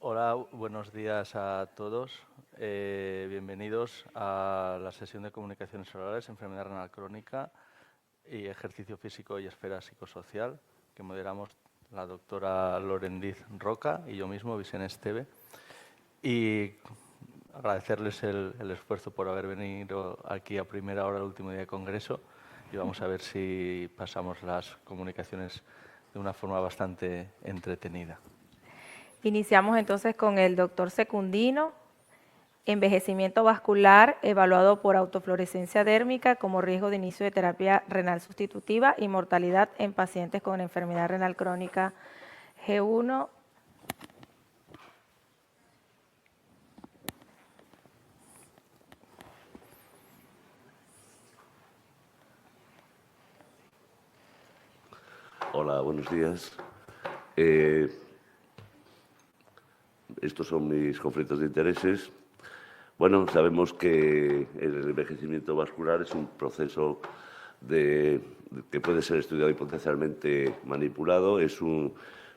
Hola, buenos días a todos. Bienvenidos a la sesión de comunicaciones orales, enfermedad renal crónica y ejercicio físico y esfera psicosocial, que moderamos la doctora Lorendiz Roca y yo mismo, Vicente Esteve. Y agradecerles el esfuerzo por haber venido aquí a primera hora, el último día de congreso, y vamos a ver si pasamos las comunicaciones de una forma bastante entretenida. Iniciamos entonces con el doctor Secundino, envejecimiento vascular evaluado por autofluorescencia dérmica como riesgo de inicio de terapia renal sustitutiva y mortalidad en pacientes con enfermedad renal crónica G1. Hola, buenos días. Estos son mis conflictos de intereses. Bueno, sabemos que el envejecimiento vascular es un proceso que puede ser estudiado y potencialmente manipulado.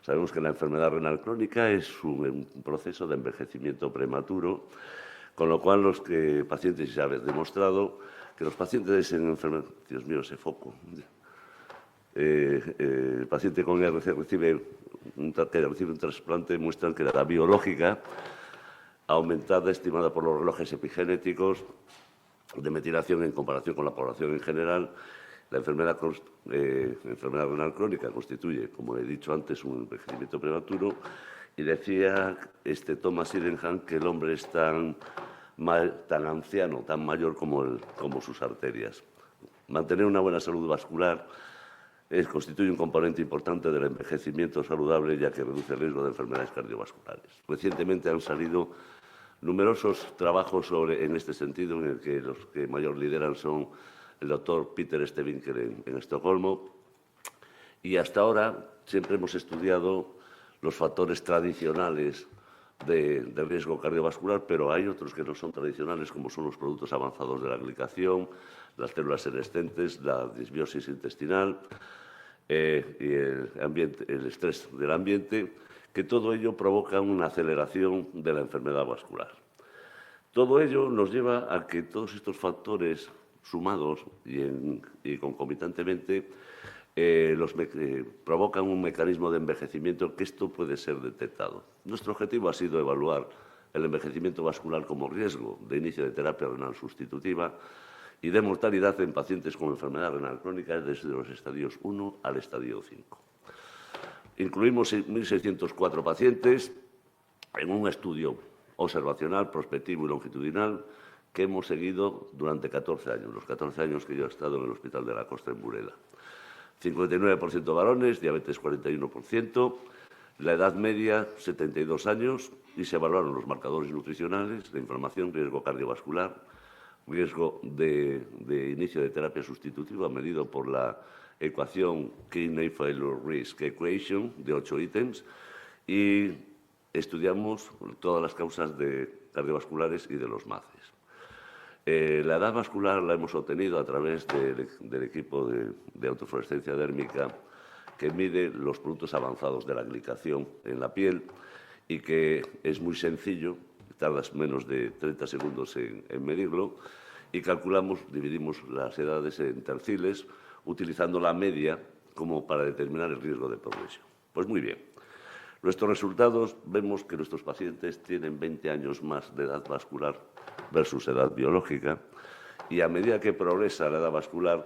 Sabemos que la enfermedad renal crónica es un proceso de envejecimiento prematuro, con lo cual los pacientes ya han demostrado que los pacientes en enfermedad... Dios mío, ese foco... el paciente con ERC recibe un trasplante muestran que la edad biológica aumentada, estimada por los relojes epigenéticos de metilación en comparación con la población en general. La enfermedad renal crónica constituye, como he dicho antes, un envejecimiento prematuro. Y decía Thomas Sydenham que el hombre es tan anciano, tan mayor como sus arterias. Mantener una buena salud vascular constituye un componente importante del envejecimiento saludable, ya que reduce el riesgo de enfermedades cardiovasculares. Recientemente han salido numerosos trabajos en este sentido, en el que los que mayor lideran son el doctor Peter Stevin en Estocolmo, y hasta ahora siempre hemos estudiado los factores tradicionales de riesgo cardiovascular, pero hay otros que no son tradicionales, como son los productos avanzados de la glicación, las células senescentes, la disbiosis intestinal y el estrés del ambiente, que todo ello provoca una aceleración de la enfermedad vascular. Todo ello nos lleva a que todos estos factores sumados y concomitantemente provocan un mecanismo de envejecimiento que esto puede ser detectado. Nuestro objetivo ha sido evaluar el envejecimiento vascular como riesgo de inicio de terapia renal sustitutiva y de mortalidad en pacientes con enfermedad renal crónica desde los estadios 1 al estadio 5. Incluimos 1.604 pacientes en un estudio observacional, prospectivo y longitudinal que hemos seguido durante 14 años, los 14 años que yo he estado en el Hospital de la Costa en Burela. 59% varones, diabetes 41%, la edad media 72 años y se evaluaron los marcadores nutricionales de inflamación, riesgo cardiovascular, riesgo de inicio de terapia sustitutiva medido por la ecuación Kidney Failure Risk Equation de 8 ítems y estudiamos todas las causas cardiovasculares y de los MACES. La edad vascular la hemos obtenido a través del equipo de autofluorescencia dérmica que mide los productos avanzados de la glicación en la piel y que es muy sencillo, tardas menos de 30 segundos en medirlo y dividimos las edades en terciles utilizando la media como para determinar el riesgo de progresión. Pues muy bien. Nuestros resultados, vemos que nuestros pacientes tienen 20 años más de edad vascular versus edad biológica y a medida que progresa la edad vascular,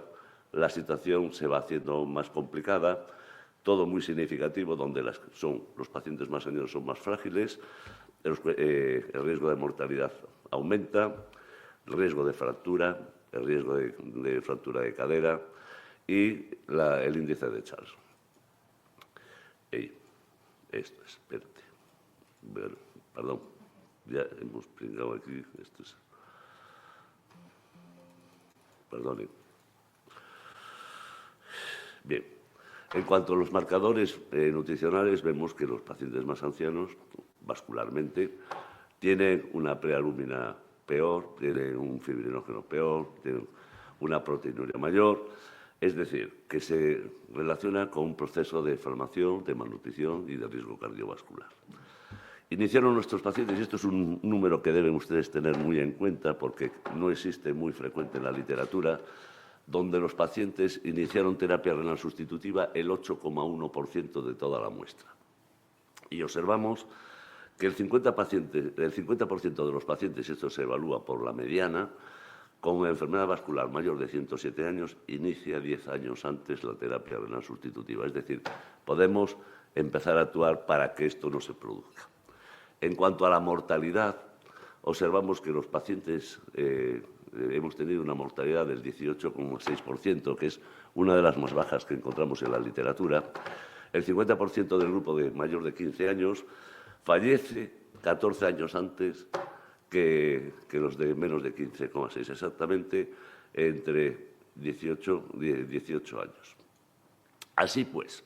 la situación se va haciendo más complicada, todo muy significativo, donde los pacientes más años son más frágiles, el riesgo de mortalidad aumenta, el riesgo de fractura, el riesgo de fractura de cadera y el índice de Charles. Espérate. Perdón, ya hemos pringado aquí. Perdone. Bien. En cuanto a los marcadores nutricionales, vemos que los pacientes más ancianos, vascularmente, tienen una prealúmina peor, tienen un fibrinógeno peor, tienen una proteinuria mayor. Es decir, que se relaciona con un proceso de inflamación, de malnutrición y de riesgo cardiovascular. Iniciaron nuestros pacientes, y esto es un número que deben ustedes tener muy en cuenta porque no existe muy frecuente en la literatura, donde los pacientes iniciaron terapia renal sustitutiva el 8,1% de toda la muestra. Y observamos que el 50% de los pacientes, esto se evalúa por la mediana, con enfermedad vascular mayor de 107 años, inicia 10 años antes la terapia renal sustitutiva. Es decir, podemos empezar a actuar para que esto no se produzca. En cuanto a la mortalidad, observamos que los pacientes hemos tenido una mortalidad del 18,6%, que es una de las más bajas que encontramos en la literatura. El 50% del grupo de mayor de 15 años fallece 14 años antes que los de menos de 15,6, exactamente entre 18 años. Así pues,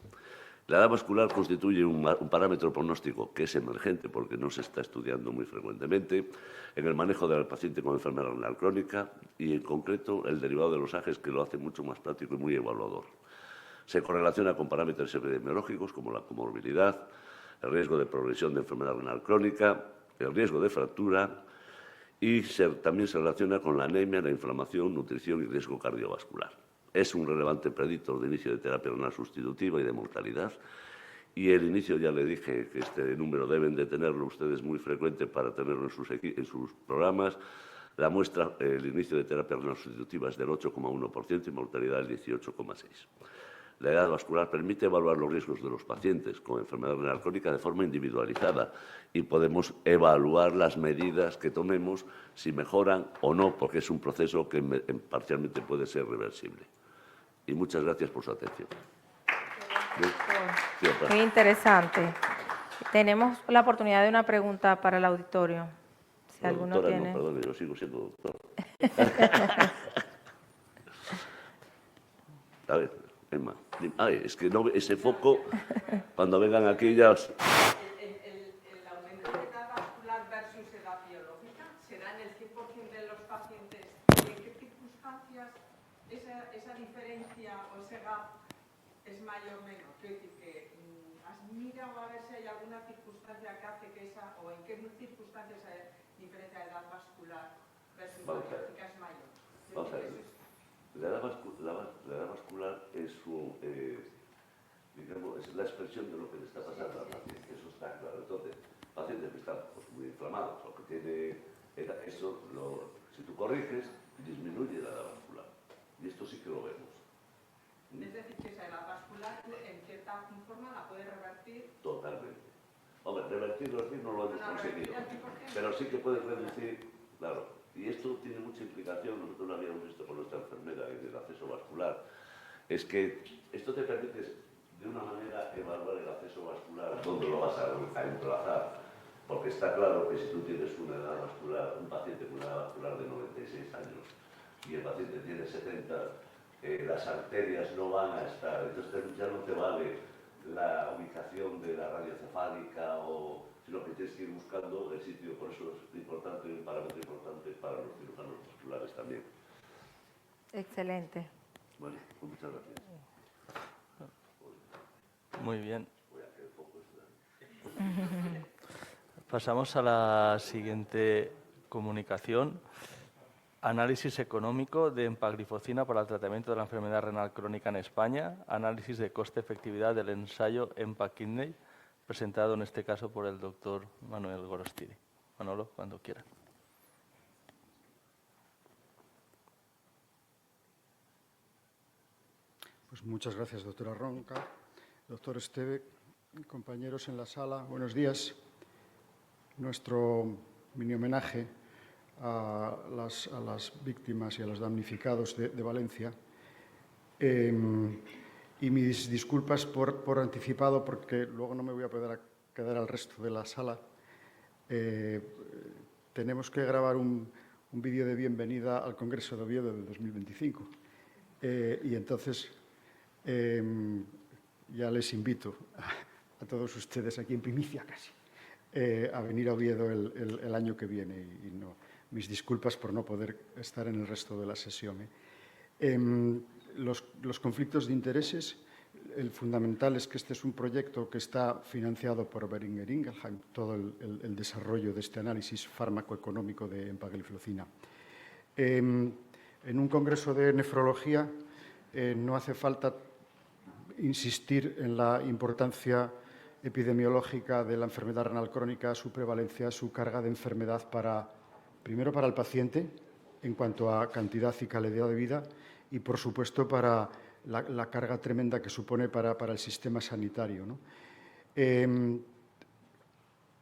la edad vascular constituye un parámetro pronóstico que es emergente porque no se está estudiando muy frecuentemente en el manejo del paciente con enfermedad renal crónica y, en concreto, el derivado de los AGEs, que lo hace mucho más práctico y muy evaluador. Se correlaciona con parámetros epidemiológicos como la comorbilidad, el riesgo de progresión de enfermedad renal crónica, el riesgo de fractura y también se relaciona con la anemia, la inflamación, nutrición y riesgo cardiovascular. Es un relevante predictor de inicio de terapia renal sustitutiva y de mortalidad. Y el inicio, ya le dije que este número deben de tenerlo ustedes muy frecuente para tenerlo en sus programas. La muestra, el inicio de terapia renal sustitutiva es del 8,1% y mortalidad del 18,6%. La edad vascular permite evaluar los riesgos de los pacientes con enfermedad renal crónica de forma individualizada y podemos evaluar las medidas que tomemos, si mejoran o no, porque es un proceso que parcialmente puede ser reversible. Y muchas gracias por su atención. Muy interesante. Tenemos la oportunidad de una pregunta para el auditorio. Si No, alguno doctora, tiene. no, perdón, yo sigo siendo doctor. A ver, Emma. Ay, es que no, ese foco, cuando vengan aquí ya... El aumento de edad vascular versus edad biológica será en el 100% de los pacientes. ¿Y en qué circunstancias esa diferencia o ese gap es mayor o menor? Quiero decir que has mirado a ver si hay alguna circunstancia que hace que esa, o en qué circunstancias esa diferencia de edad vascular versus la biológica es mayor. Vamos a ver. La edad vascular es, digamos, es la expresión de lo que le está pasando al paciente, eso está claro. Entonces, pacientes que están muy inflamados o que tiene eso, si tú corriges, disminuye la edad vascular. Y esto sí que lo vemos. Es decir, que esa edad vascular, en cierta forma, la puede revertir. Totalmente. Hombre, revertirlo así no lo hemos conseguido, pero sí que puede reducir, claro. Y esto tiene mucha implicación, nosotros lo habíamos visto con nuestra enfermera en el acceso vascular, es que esto te permite de una manera evaluar el acceso vascular, dónde lo vas a emplazar, porque está claro que si tú tienes una edad vascular, un paciente con una edad vascular de 96 años y el paciente tiene 70, las arterias no van a estar, entonces ya no te vale la ubicación de la radiocefálica sino que tienes que ir buscando el sitio, por eso es importante, un parámetro importante para los cirujanos vasculares también. Excelente. Bueno, pues muchas gracias. Muy bien. Pasamos a la siguiente comunicación. Análisis económico de empagliflozina para el tratamiento de la enfermedad renal crónica en España. Análisis de coste-efectividad del ensayo EMPA-Kidney, presentado en este caso por el doctor Manuel Gorostidi. Manolo, cuando quiera. Pues muchas gracias, doctora Ronca, doctor Esteve, compañeros en la sala. Buenos días. Nuestro mini homenaje a las víctimas y a los damnificados de Valencia. Y mis disculpas por anticipado, porque luego no me voy a poder quedar al resto de la sala. Tenemos que grabar un vídeo de bienvenida al Congreso de Oviedo del 2025. Y entonces ya les invito a todos ustedes, aquí en primicia casi, a venir a Oviedo el año que viene. Y no, mis disculpas por no poder estar en el resto de la sesión. Los conflictos de intereses, el fundamental es que este es un proyecto que está financiado por Boehringer Ingelheim, todo el desarrollo de este análisis fármacoeconómico de empagliflozina. En un congreso de nefrología no hace falta insistir en la importancia epidemiológica de la enfermedad renal crónica, su prevalencia, su carga de enfermedad primero para el paciente en cuanto a cantidad y calidad de vida y, por supuesto, para la carga tremenda que supone para el sistema sanitario, ¿no?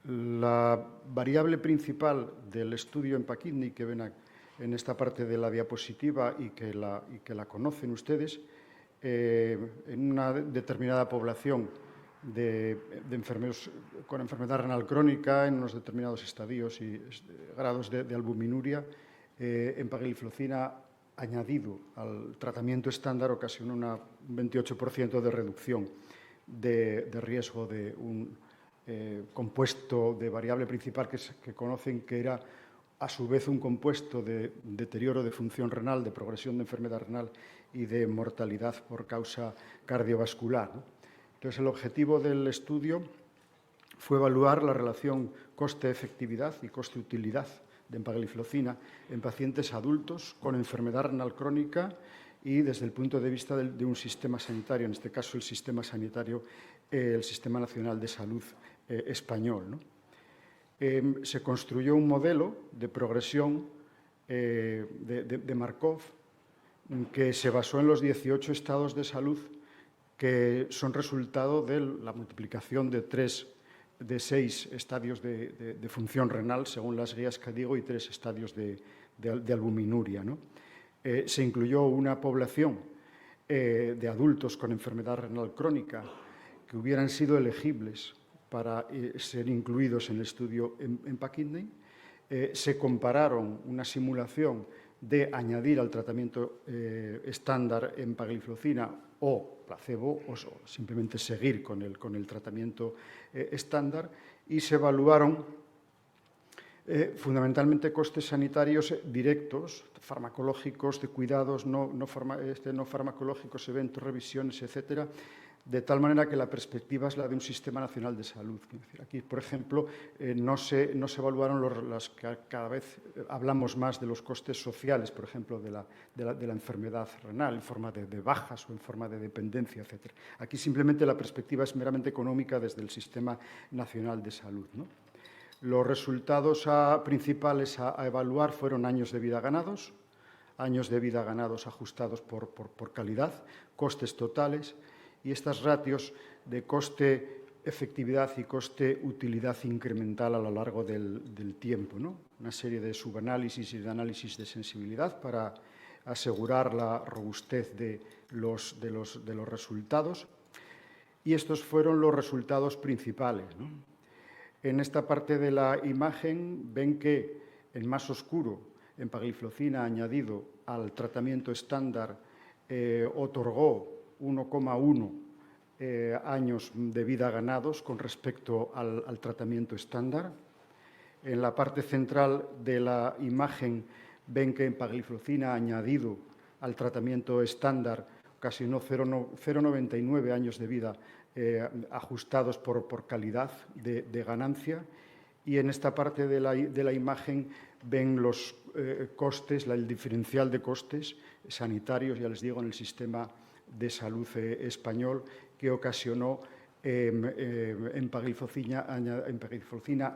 La variable principal del estudio EMPA-Kidney que ven en esta parte de la diapositiva y que la conocen ustedes, en una determinada población de enfermos con enfermedad renal crónica, en unos determinados estadios y grados de albuminuria, empagliflozina añadido al tratamiento estándar ocasionó un 28% de reducción de riesgo de un compuesto de variable principal que conocen que era a su vez un compuesto de deterioro de función renal, de progresión de enfermedad renal y de mortalidad por causa cardiovascular, ¿no? Entonces, el objetivo del estudio fue evaluar la relación coste-efectividad y coste-utilidad de empagliflozina en pacientes adultos con enfermedad renal crónica y desde el punto de vista de un sistema sanitario, en este caso el sistema sanitario, el Sistema Nacional de Salud español, ¿no? Se construyó un modelo de progresión de Markov que se basó en los 18 estados de salud que son resultado de la multiplicación de 6 estadios de función renal, según las guías que digo, y 3 estadios de albuminuria, ¿no? Se incluyó una población de adultos con enfermedad renal crónica que hubieran sido elegibles para ser incluidos en el estudio EMPA-Kidney. Se compararon una simulación de añadir al tratamiento estándar empagliflozina o placebo o simplemente seguir con el tratamiento estándar y se evaluaron fundamentalmente costes sanitarios directos, farmacológicos, de cuidados no farmacológicos, eventos, revisiones, etcétera, de tal manera que la perspectiva es la de un sistema nacional de salud. Aquí, por ejemplo, no se evaluaron los que cada vez hablamos más de los costes sociales, por ejemplo, de la enfermedad renal, en forma de bajas o en forma de dependencia, etc. Aquí simplemente la perspectiva es meramente económica desde el Sistema Nacional de Salud, ¿no? Los resultados principales a evaluar fueron años de vida ganados ajustados por calidad, costes totales, y estas ratios de coste-efectividad y coste-utilidad incremental a lo largo del tiempo, ¿no? Una serie de subanálisis y de análisis de sensibilidad para asegurar la robustez de los resultados. Y estos fueron los resultados principales, ¿no? En esta parte de la imagen ven que en más oscuro, empagliflozina añadido al tratamiento estándar otorgó 1,1 años de vida ganados con respecto al tratamiento estándar. En la parte central de la imagen ven que empagliflozina añadido al tratamiento estándar ocasionó 0,99 años de vida ajustados por calidad de ganancia. Y en esta parte de la imagen ven los costes, el diferencial de costes sanitarios, ya les digo, en el sistema de salud español, que ocasionó empagliflozina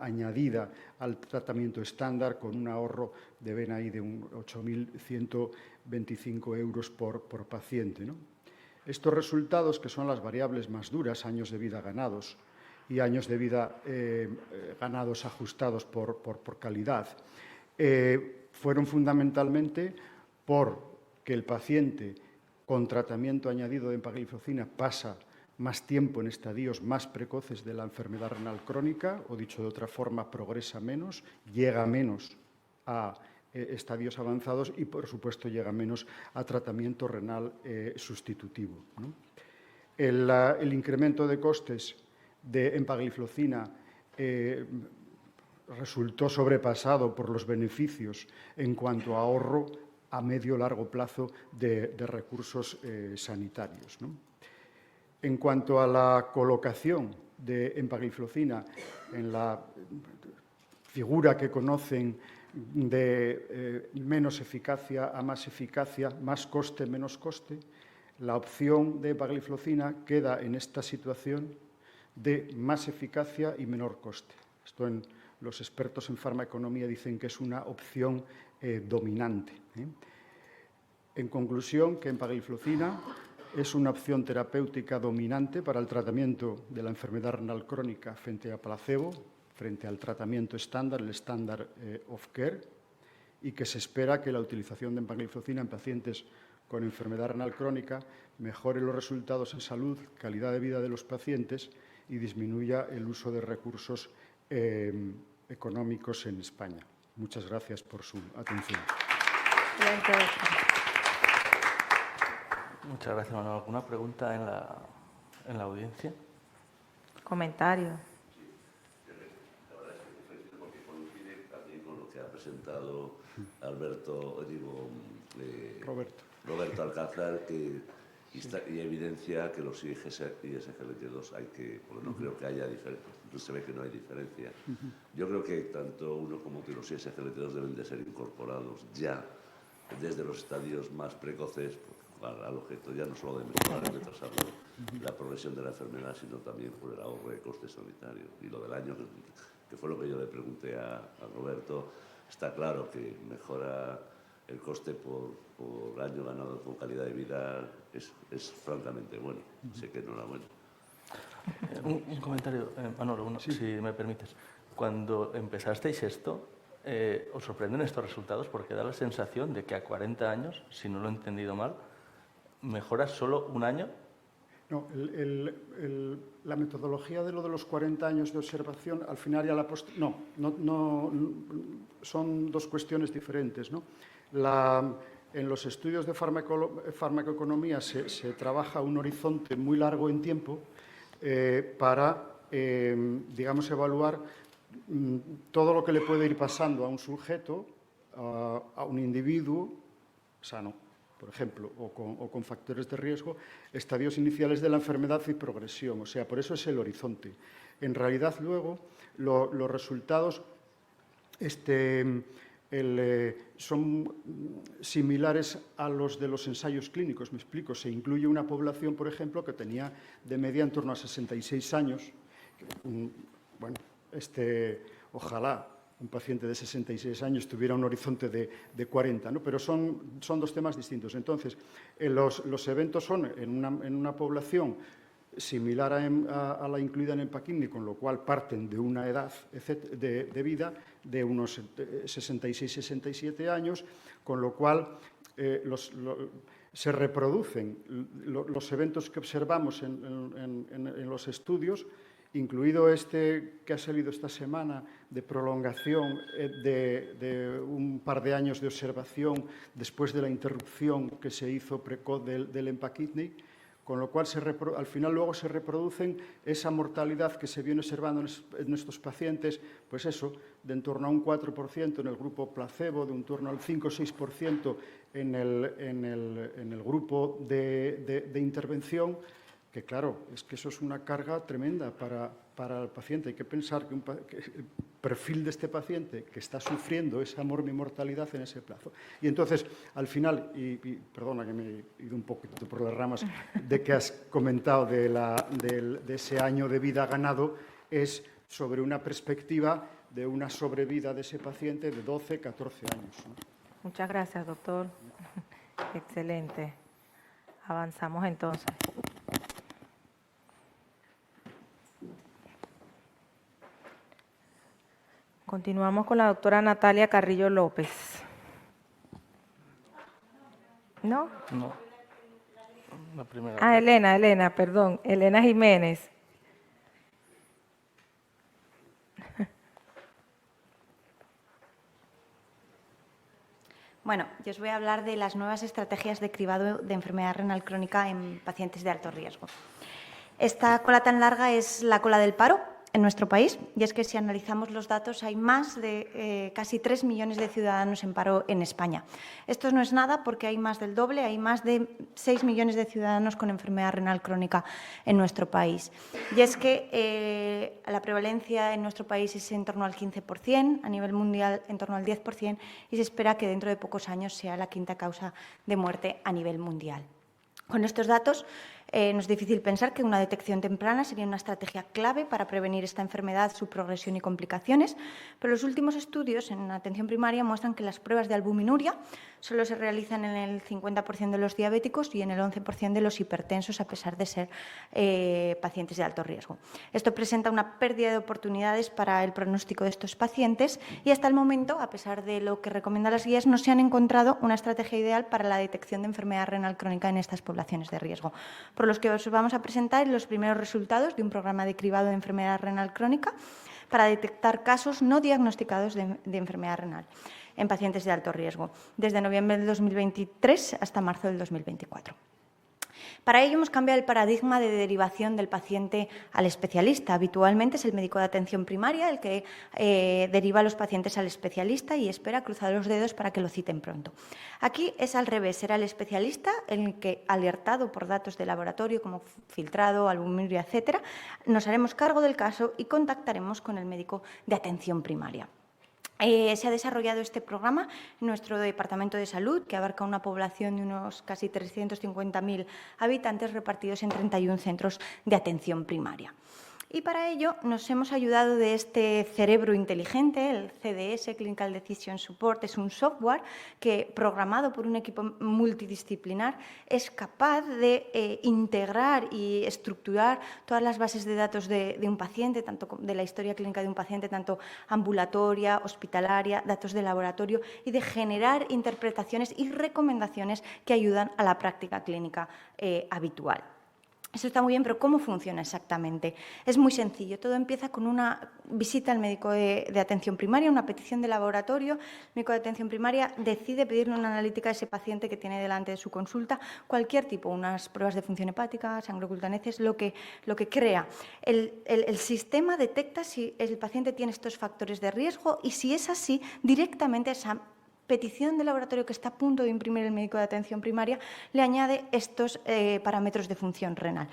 añadida al tratamiento estándar con un ahorro de ven ahí de 8.125 euros por paciente, ¿no? Estos resultados, que son las variables más duras, años de vida ganados y años de vida ganados ajustados por calidad, fueron fundamentalmente porque el paciente con tratamiento añadido de empagliflozina pasa más tiempo en estadios más precoces de la enfermedad renal crónica, o dicho de otra forma, progresa menos, llega menos a estadios avanzados y, por supuesto, llega menos a tratamiento renal sustitutivo, ¿no? El incremento de costes de empagliflozina resultó sobrepasado por los beneficios en cuanto a ahorro a medio-largo plazo de recursos sanitarios, ¿no? En cuanto a la colocación de empagliflozina en la figura que conocen de menos eficacia a más eficacia, más coste, menos coste, la opción de empagliflozina queda en esta situación de más eficacia y menor coste. Esto los expertos en farmaconomía dicen que es una opción dominante. En conclusión, que empagliflozina es una opción terapéutica dominante para el tratamiento de la enfermedad renal crónica frente a placebo, frente al tratamiento estándar, el standard of care, y que se espera que la utilización de empagliflozina en pacientes con enfermedad renal crónica mejore los resultados en salud, calidad de vida de los pacientes y disminuya el uso de recursos económicos en España. Muchas gracias por su atención. Muchas gracias, Manuel. ¿Alguna pregunta en la audiencia? Comentario. Que ha presentado Roberto Alcázar, y evidencia que los ISGLT2 hay que, porque no creo que haya diferencia, se ve que no hay diferencia. Yo creo que tanto uno como que los ISGLT2 deben de ser incorporados ya desde los estadios más precoces al objeto ya no solo de mejorar y retrasar la progresión de la enfermedad, sino también por el ahorro de coste sanitario. Y lo del año, que fue lo que yo le pregunté a Roberto, está claro que mejora el coste por año ganado con calidad de vida es francamente bueno. Sé que enhorabuena. Un comentario, Manolo, si me permites. Cuando empezasteis esto, ¿os sorprenden estos resultados? Porque da la sensación de que a 40 años, si no lo he entendido mal, ¿mejoras solo un año? No, la metodología de lo de los 40 años de observación, al final y a la posterior, no, son dos cuestiones diferentes, ¿no? En los estudios de farmacoeconomía se trabaja un horizonte muy largo en tiempo para, digamos, evaluar todo lo que le puede ir pasando a un sujeto, a un individuo sano, por ejemplo, o con factores de riesgo, estadios iniciales de la enfermedad y progresión. O sea, por eso es el horizonte. En realidad, luego, los resultados son similares a los de los ensayos clínicos. Me explico. Se incluye una población, por ejemplo, que tenía de media en torno a 66 años. Bueno, ojalá un paciente de 66 años tuviera un horizonte de 40, ¿no? Pero son dos temas distintos. Entonces, los eventos son en una población similar a la incluida en EMPA-KIDNEY, con lo cual parten de una edad de vida de unos 66-67 años, con lo cual se reproducen los eventos que observamos en los estudios, incluido que ha salido esta semana de prolongación de un par de años de observación después de la interrupción que se hizo precoz del EMPA-KIDNEY, con lo cual al final luego se reproducen esa mortalidad que se viene observando en estos pacientes, pues eso, de en torno a un 4% en el grupo placebo, de en torno al 5 o 6% en el grupo de intervención, que claro, es que eso es una carga tremenda para el paciente. Hay que pensar que el perfil de este paciente que está sufriendo esa mortalidad en ese plazo. Y entonces, al final, y perdona que me he ido un poquito por las ramas, de que has comentado de ese año de vida ganado, es sobre una perspectiva de una sobrevida de ese paciente de 12, 14 años, ¿no? Muchas gracias, doctor. Excelente. Avanzamos entonces. Continuamos con la doctora Natalia Carrillo López. ¿No? No. La primera. Ah, Elena, perdón. Elena Jiménez. Bueno, yo os voy a hablar de las nuevas estrategias de cribado de enfermedad renal crónica en pacientes de alto riesgo. Esta cola tan larga es la cola del paro. en nuestro país, y es que si analizamos los datos hay más de casi 3 millones de ciudadanos en paro en España. Esto no es nada porque hay más del doble, hay más de 6 millones de ciudadanos con enfermedad renal crónica en nuestro país. Y es que la prevalencia en nuestro país es en torno al 15%, a nivel mundial en torno al 10%, y se espera que dentro de pocos años sea la quinta causa de muerte a nivel mundial. Con estos datos, no es difícil pensar que una detección temprana sería una estrategia clave para prevenir esta enfermedad, su progresión y complicaciones, pero los últimos estudios en atención primaria muestran que las pruebas de albuminuria solo se realizan en el 50% de los diabéticos y en el 11% de los hipertensos, a pesar de ser pacientes de alto riesgo. Esto presenta una pérdida de oportunidades para el pronóstico de estos pacientes y hasta el momento, a pesar de lo que recomiendan las guías, no se han encontrado una estrategia ideal para la detección de enfermedad renal crónica en estas poblaciones de riesgo, por los que os vamos a presentar los primeros resultados de un programa de cribado de enfermedad renal crónica para detectar casos no diagnosticados de enfermedad renal en pacientes de alto riesgo, desde noviembre del 2023 hasta marzo del 2024. Para ello hemos cambiado el paradigma de derivación del paciente al especialista. Habitualmente es el médico de atención primaria el que deriva a los pacientes al especialista y espera cruzar los dedos para que lo citen pronto. Aquí es al revés, será el especialista el que, alertado por datos de laboratorio como filtrado, albuminuria, etcétera, nos haremos cargo del caso y contactaremos con el médico de atención primaria. Se ha desarrollado este programa en nuestro Departamento de Salud, que abarca una población de unos casi 350.000 habitantes repartidos en 31 centros de atención primaria. Y para ello nos hemos ayudado de este cerebro inteligente, el CDS, Clinical Decision Support. Es un software que, programado por un equipo multidisciplinar, es capaz de integrar y estructurar todas las bases de datos de un paciente, tanto de la historia clínica de un paciente, tanto ambulatoria, hospitalaria, datos de laboratorio, y de generar interpretaciones y recomendaciones que ayudan a la práctica clínica habitual. Eso está muy bien, pero ¿cómo funciona exactamente? Es muy sencillo. Todo empieza con una visita al médico de atención primaria, una petición de laboratorio. El médico de atención primaria decide pedirle una analítica a ese paciente que tiene delante de su consulta, cualquier tipo, unas pruebas de función hepática, sangre oculta en heces, lo que crea. El sistema detecta si el paciente tiene estos factores de riesgo y, si es así, directamente esa petición de laboratorio que está a punto de imprimir el médico de atención primaria le añade estos parámetros de función renal.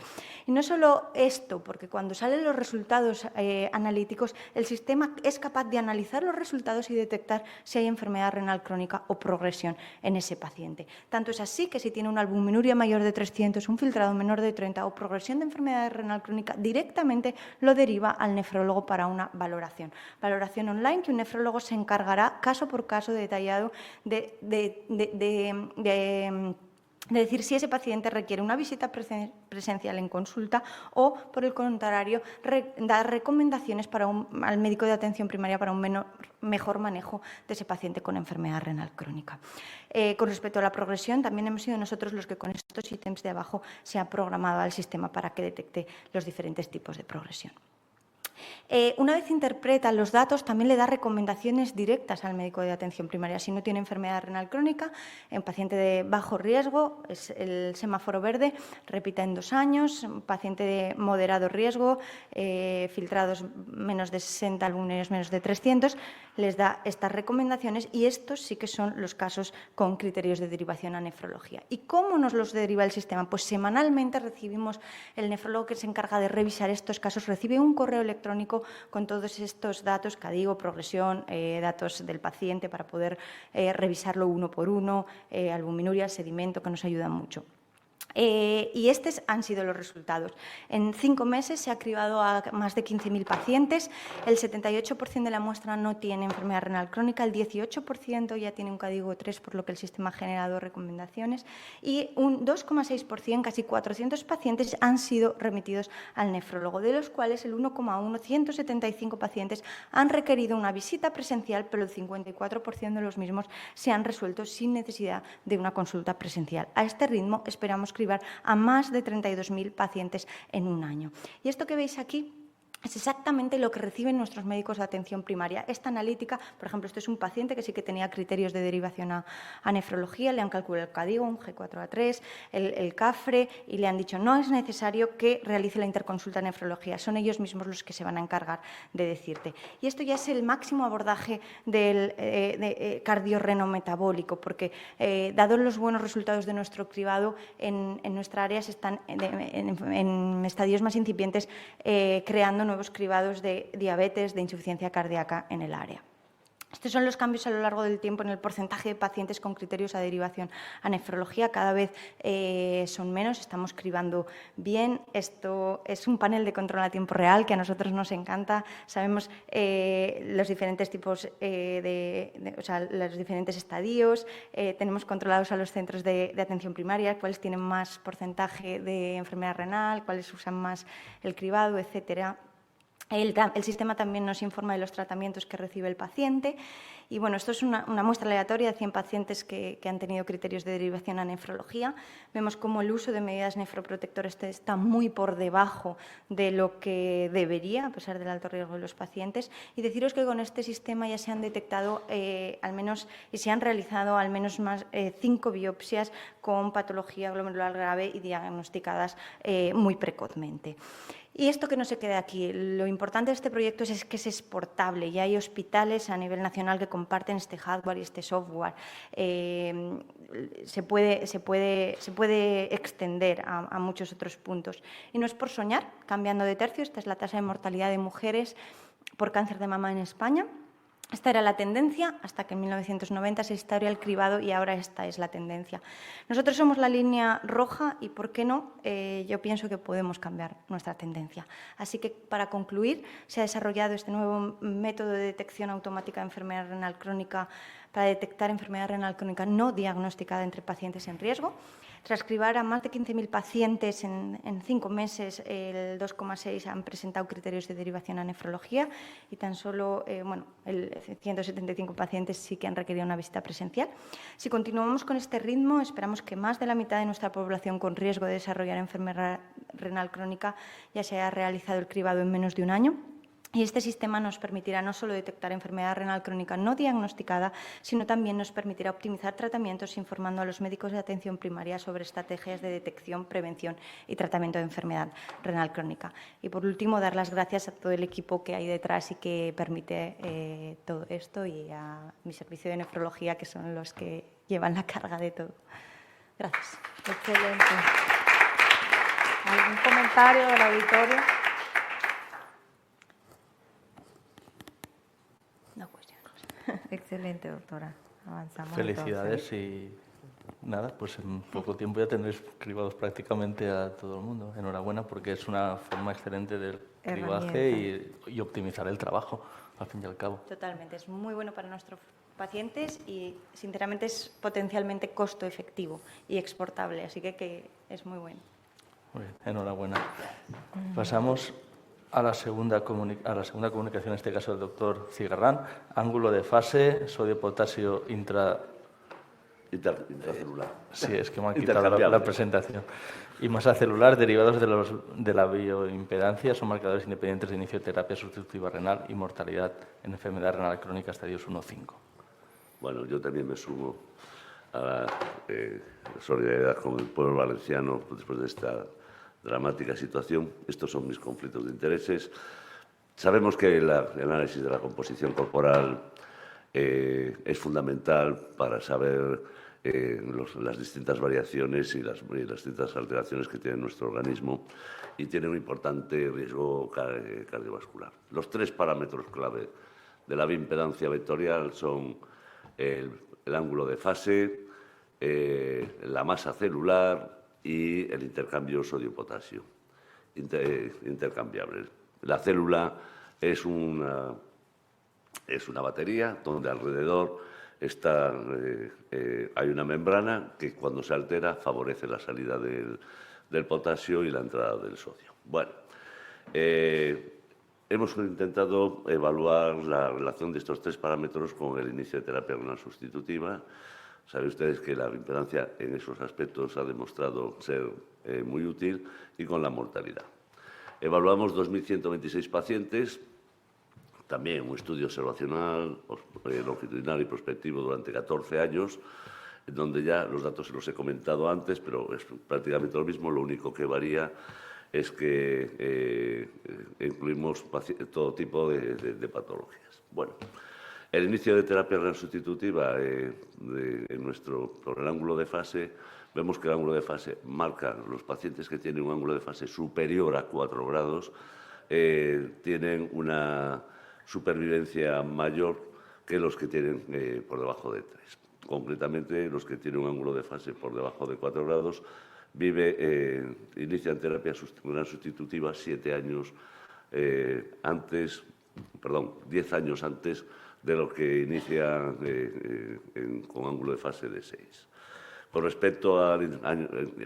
Y no solo esto, porque cuando salen los resultados analíticos, el sistema es capaz de analizar los resultados y detectar si hay enfermedad renal crónica o progresión en ese paciente. Tanto es así que si tiene una albuminuria mayor de 300, un filtrado menor de 30 o progresión de enfermedad renal crónica, directamente lo deriva al nefrólogo para una valoración. Valoración online que un nefrólogo se encargará caso por caso detallado de decir si ese paciente requiere una visita presencial en consulta o, por el contrario, dar recomendaciones al médico de atención primaria para un mejor manejo de ese paciente con enfermedad renal crónica. Con respecto a la progresión, también hemos sido nosotros los que con estos ítems de abajo se ha programado al sistema para que detecte los diferentes tipos de progresión. Una vez interpreta los datos, también le da recomendaciones directas al médico de atención primaria. Si no tiene enfermedad renal crónica, en paciente de bajo riesgo, es el semáforo verde, repita en 2 años. Paciente de moderado riesgo, filtrados menos de 60, albuminios menos de 300, les da estas recomendaciones, y estos sí que son los casos con criterios de derivación a nefrología. ¿Y cómo nos los deriva el sistema? Pues semanalmente recibimos, el nefrólogo que se encarga de revisar estos casos recibe un correo electrónico con todos estos datos, CADIGO, progresión, datos del paciente para poder revisarlo uno por uno, albuminuria, sedimento, que nos ayudan mucho. Y estos han sido los resultados. En 5 meses se ha cribado a más de 15.000 pacientes, el 78% de la muestra no tiene enfermedad renal crónica, el 18% ya tiene un CADIGO 3, por lo que el sistema ha generado recomendaciones, y un 2,6%, casi 400 pacientes, han sido remitidos al nefrólogo, de los cuales el 1,1, 175 pacientes, han requerido una visita presencial, pero el 54% de los mismos se han resuelto sin necesidad de una consulta presencial. A este ritmo esperamos cribar a más de 32.000 pacientes en un año. Y esto que veis aquí es exactamente lo que reciben nuestros médicos de atención primaria. Esta analítica, por ejemplo, este es un paciente que sí que tenía criterios de derivación a nefrología, le han calculado el CADIGO, un G4A3, el CAFRE, y le han dicho no es necesario que realice la interconsulta de nefrología, son ellos mismos los que se van a encargar de decirte. Y esto ya es el máximo abordaje del cardiorrenometabólico, porque dados los buenos resultados de nuestro cribado, en nuestra área se están en estadios más incipientes creando nuevos cribados de diabetes, de insuficiencia cardíaca en el área. Estos son los cambios a lo largo del tiempo en el porcentaje de pacientes con criterios a derivación a nefrología. Cada vez son menos, estamos cribando bien. Esto es un panel de control a tiempo real que a nosotros nos encanta. Sabemos los diferentes tipos, los diferentes estadios. Tenemos controlados a los centros de atención primaria, cuáles tienen más porcentaje de enfermedad renal, cuáles usan más el cribado, etcétera. El sistema también nos informa de los tratamientos que recibe el paciente. Y bueno, esto es una muestra aleatoria de 100 pacientes que han tenido criterios de derivación a nefrología. Vemos cómo el uso de medidas nefroprotectoras está muy por debajo de lo que debería, a pesar del alto riesgo de los pacientes. Y deciros que con este sistema ya se han detectado al menos y se han realizado al menos 5 biopsias con patología glomerular grave y diagnosticadas muy precozmente. Y esto que no se quede aquí, lo importante de este proyecto es que es exportable y hay hospitales a nivel nacional que comparten este hardware y este software. Se puede extender a muchos otros puntos. Y no es por soñar, cambiando de tercio, esta es la tasa de mortalidad de mujeres por cáncer de mama en España. Esta era la tendencia hasta que en 1990 se instauró el cribado y ahora esta es la tendencia. Nosotros somos la línea roja y, ¿por qué no? Yo pienso que podemos cambiar nuestra tendencia. Así que, para concluir, se ha desarrollado este nuevo método de detección automática de enfermedad renal crónica para detectar enfermedad renal crónica no diagnosticada entre pacientes en riesgo. Tras cribar a más de 15.000 pacientes en 5 meses, el 2,6 han presentado criterios de derivación a nefrología y tan solo 175 pacientes sí que han requerido una visita presencial. Si continuamos con este ritmo, esperamos que más de la mitad de nuestra población con riesgo de desarrollar enfermedad renal crónica ya se haya realizado el cribado en menos de un año. Y este sistema nos permitirá no solo detectar enfermedad renal crónica no diagnosticada, sino también nos permitirá optimizar tratamientos informando a los médicos de atención primaria sobre estrategias de detección, prevención y tratamiento de enfermedad renal crónica. Y por último, dar las gracias a todo el equipo que hay detrás y que permite todo esto y a mi servicio de nefrología, que son los que llevan la carga de todo. Gracias. Excelente. ¿Algún comentario del auditorio? Excelente, doctora. Avanzamos. Felicidades entonces. y nada, pues en poco tiempo ya tendréis cribados prácticamente a todo el mundo. Enhorabuena porque es una forma excelente del cribaje y optimizar el trabajo, al fin y al cabo. Totalmente, es muy bueno para nuestros pacientes y sinceramente es potencialmente costo efectivo y exportable, así que es muy bueno. Muy bien, enhorabuena. Pasamos a la segunda comunicación, en este caso del doctor Cigarrán. Ángulo de fase, sodio-potasio Intracelular. Sí, es que me han quitado la presentación. Y masa celular derivados de la bioimpedancia son marcadores independientes de inicio de terapia sustitutiva renal y mortalidad en enfermedad renal crónica estadios 1-5. Bueno, yo también me sumo a la solidaridad con el pueblo valenciano después de esta dramática situación. Estos son mis conflictos de intereses. Sabemos que el análisis de la composición corporal es fundamental para saber las distintas variaciones y las distintas alteraciones que tiene nuestro organismo y tiene un importante riesgo cardiovascular. Los 3 parámetros clave de la bioimpedancia vectorial son el ángulo de fase, la masa celular y el intercambio sodio-potasio, intercambiable. La célula es una batería donde alrededor hay una membrana que cuando se altera favorece la salida del potasio y la entrada del sodio. Bueno, hemos intentado evaluar la relación de estos 3 parámetros con el inicio de terapia renal sustitutiva. Saben ustedes que la bioimpedancia en esos aspectos ha demostrado ser muy útil y con la mortalidad. Evaluamos 2.126 pacientes, también un estudio observacional, longitudinal y prospectivo durante 14 años, en donde ya los datos se los he comentado antes, pero es prácticamente lo mismo, lo único que varía es que incluimos todo tipo de patologías. Bueno, el inicio de terapia renal sustitutiva por el ángulo de fase, vemos que el ángulo de fase marca los pacientes que tienen un ángulo de fase superior a 4 grados, tienen una supervivencia mayor que los que tienen por debajo de 3. Concretamente, los que tienen un ángulo de fase por debajo de 4 grados inician terapia renal sustitutiva 10 años antes de lo que inicia con ángulo de fase de 6. Con respecto al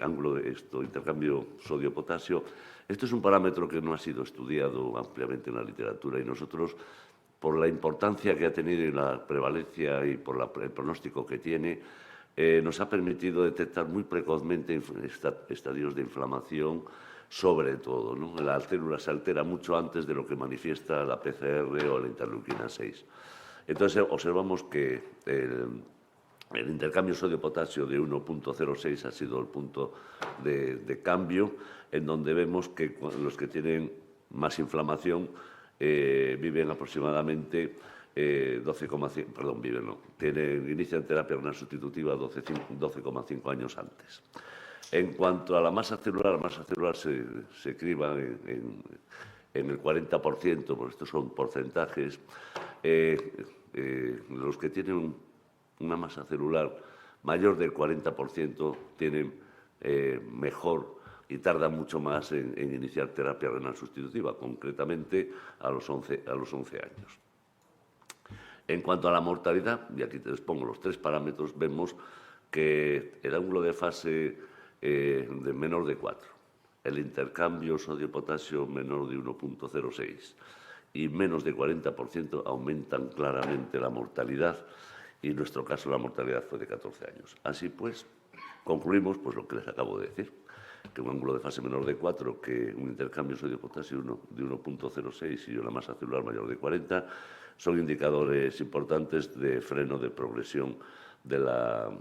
ángulo de intercambio sodio-potasio, esto es un parámetro que no ha sido estudiado ampliamente en la literatura y nosotros, por la importancia que ha tenido y la prevalencia y por el pronóstico que tiene, nos ha permitido detectar muy precozmente estadios de inflamación, sobre todo, ¿no? La célula se altera mucho antes de lo que manifiesta la PCR o la interleuquina 6. Entonces, observamos que el intercambio sodio-potasio de 1.06 ha sido el punto de cambio, en donde vemos que los que tienen más inflamación viven aproximadamente inician terapia renal sustitutiva 12,5 años antes. En cuanto a la masa celular se criba en el 40%, porque estos son porcentajes. Los que tienen una masa celular mayor del 40% tienen mejor y tardan mucho más en iniciar terapia renal sustitutiva, concretamente a los 11 años. En cuanto a la mortalidad, y aquí te les pongo los 3 parámetros, vemos que el ángulo de fase de menor de 4, el intercambio sodio-potasio menor de 1.06 y menos de 40% aumentan claramente la mortalidad, y en nuestro caso la mortalidad fue de 14 años. Así pues, concluimos lo que les acabo de decir, que un ángulo de fase menor de 4, que un intercambio sodio-potasio de 1.06 y una masa celular mayor de 40, son indicadores importantes de freno de progresión de la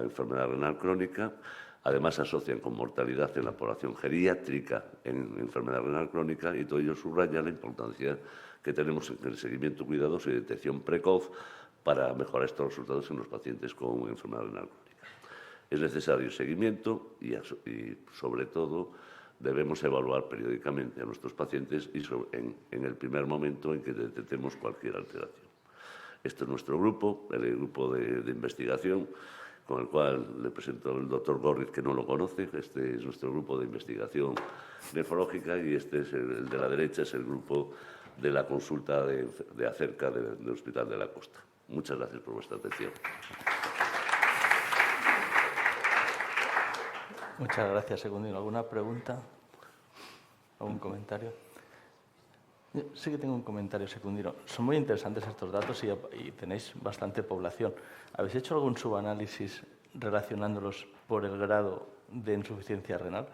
enfermedad renal crónica. Además, se asocian con mortalidad en la población geriátrica en enfermedad renal crónica, y todo ello subraya la importancia que tenemos en el seguimiento cuidadoso y detección precoz para mejorar estos resultados en los pacientes con enfermedad renal crónica. Es necesario seguimiento y, sobre todo, debemos evaluar periódicamente a nuestros pacientes en el primer momento en que detectemos cualquier alteración. Este es nuestro grupo, el grupo de investigación, con el cual le presento al doctor Gorriz, que no lo conoce. Este es nuestro grupo de investigación nefrológica, y este es el de la derecha, es el grupo de la consulta de acerca del Hospital de la Costa. Muchas gracias por vuestra atención. Muchas gracias, Secundino. ¿Alguna pregunta? ¿Algún comentario? Sí que tengo un comentario, Secundino. Son muy interesantes estos datos y tenéis bastante población. ¿Habéis hecho algún subanálisis relacionándolos por el grado de insuficiencia renal?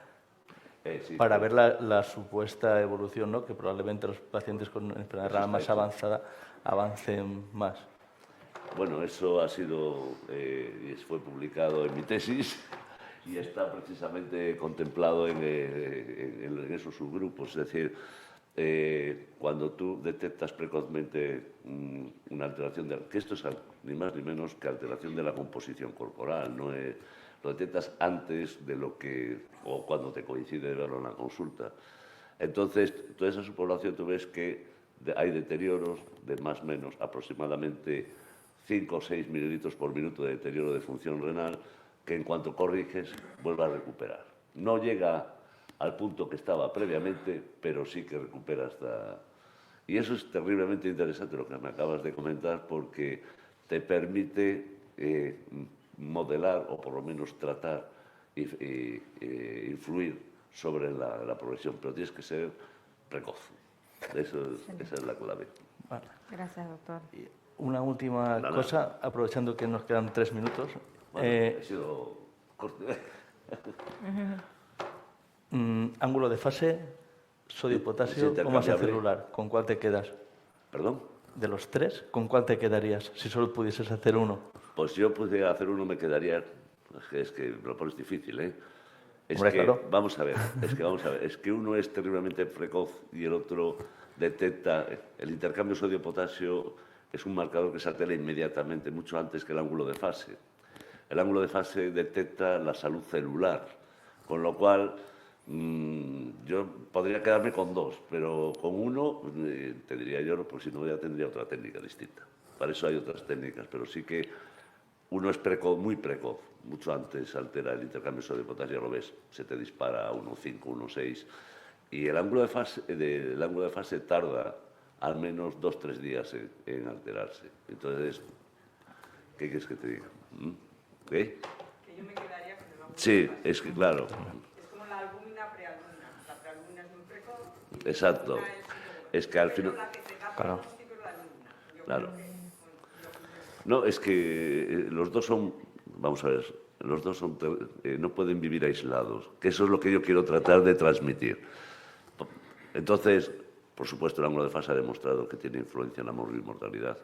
Sí, para ver la supuesta evolución, ¿no? Que probablemente los pacientes con enfermedad renal más avanzada avancen más. Bueno, eso ha sido y fue publicado en mi tesis y está precisamente contemplado en esos subgrupos. Es decir, cuando tú detectas precozmente una alteración, que esto es ni más ni menos que alteración de la composición corporal, no es, lo detectas antes de lo que, o cuando te coincide verlo en la consulta. Entonces, toda esa subpoblación tú ves que hay deterioros de más o menos aproximadamente 5 o 6 mililitros por minuto de deterioro de función renal, que en cuanto corriges vuelve a recuperar. No llega al punto que estaba previamente, pero sí que recupera hasta... Y eso es terriblemente interesante lo que me acabas de comentar, porque te permite modelar, o por lo menos tratar e influir sobre la progresión, pero tienes que ser precoz. Esa es la clave. Vale. Gracias, doctor. Y una última cosa, aprovechando que nos quedan 3 minutos. Bueno, ha sido corto. Ángulo de fase sodio-potasio o masa celular. ¿Con cuál te quedas? ¿Perdón? De los tres, ¿con cuál te quedarías si solo pudieses hacer uno? Pues yo pudiera hacer uno, me quedaría... Es que me lo pones difícil, ¿eh? Hombre, claro. Vamos a ver, es que uno es terriblemente precoz y el otro detecta... El intercambio sodio-potasio es un marcador que se altera inmediatamente, mucho antes que el ángulo de fase. El ángulo de fase detecta la salud celular, con lo cual yo podría quedarme con dos, pero con uno, te diría yo, pues si no ya tendría otra técnica distinta. Para eso hay otras técnicas, pero sí que uno es precoz, muy precoz, mucho antes altera el intercambio sodio-potasio, lo ves, se te dispara a 1,5, 1,6, y el ángulo de fase tarda al menos 2-3 días en alterarse. Entonces, ¿qué quieres que te diga? ¿Qué? Que yo me quedaría con el ángulo Sí, de fase. es que claro. Es como la albúmina prealbumina. La prealbumina es muy precoz. Exacto. Es que al final... La que te da Claro. pronóstico es la albúmina. Yo Claro. creo que, No, es que los dos son, vamos a ver, los dos son, no pueden vivir aislados, que eso es lo que yo quiero tratar de transmitir. Entonces, por supuesto, el ángulo de fase ha demostrado que tiene influencia en la mortalidad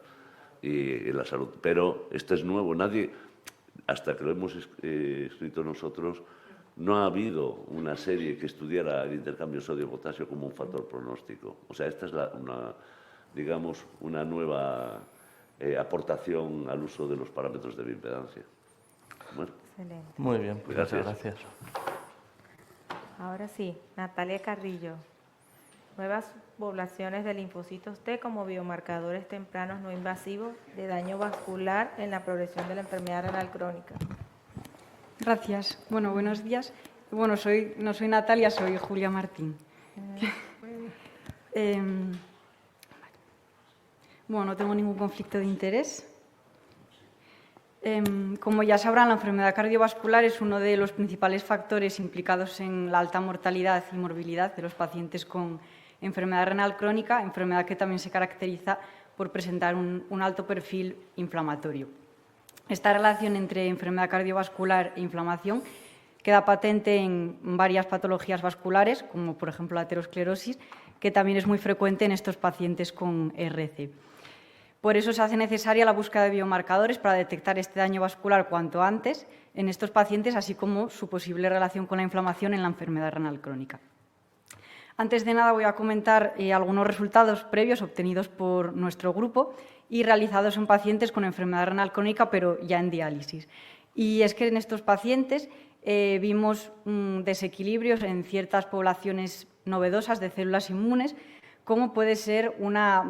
y en la salud, pero esto es nuevo, nadie, hasta que lo hemos escrito nosotros, no ha habido una serie que estudiara el intercambio sodio-potasio como un factor pronóstico. O sea, esta es digamos, una nueva... aportación al uso de los parámetros de bioimpedancia. Bueno, Excelente. Muy bien, pues Gracias. muchas gracias. Ahora sí, Natalia Carrillo. Nuevas poblaciones de linfocitos T como biomarcadores tempranos no invasivos de daño vascular en la progresión de la enfermedad renal crónica. Gracias. Bueno, buenos días. Bueno, no soy Natalia, soy Julia Martín. Bueno, no tengo ningún conflicto de interés. Como ya sabrán, la enfermedad cardiovascular es uno de los principales factores implicados en la alta mortalidad y morbilidad de los pacientes con enfermedad renal crónica, enfermedad que también se caracteriza por presentar un alto perfil inflamatorio. Esta relación entre enfermedad cardiovascular e inflamación queda patente en varias patologías vasculares, como por ejemplo la aterosclerosis, que también es muy frecuente en estos pacientes con RC. Por eso se hace necesaria la búsqueda de biomarcadores para detectar este daño vascular cuanto antes en estos pacientes, así como su posible relación con la inflamación en la enfermedad renal crónica. Antes de nada voy a comentar algunos resultados previos obtenidos por nuestro grupo y realizados en pacientes con enfermedad renal crónica, pero ya en diálisis. Y es que en estos pacientes vimos desequilibrios en ciertas poblaciones novedosas de células inmunes, como puede ser una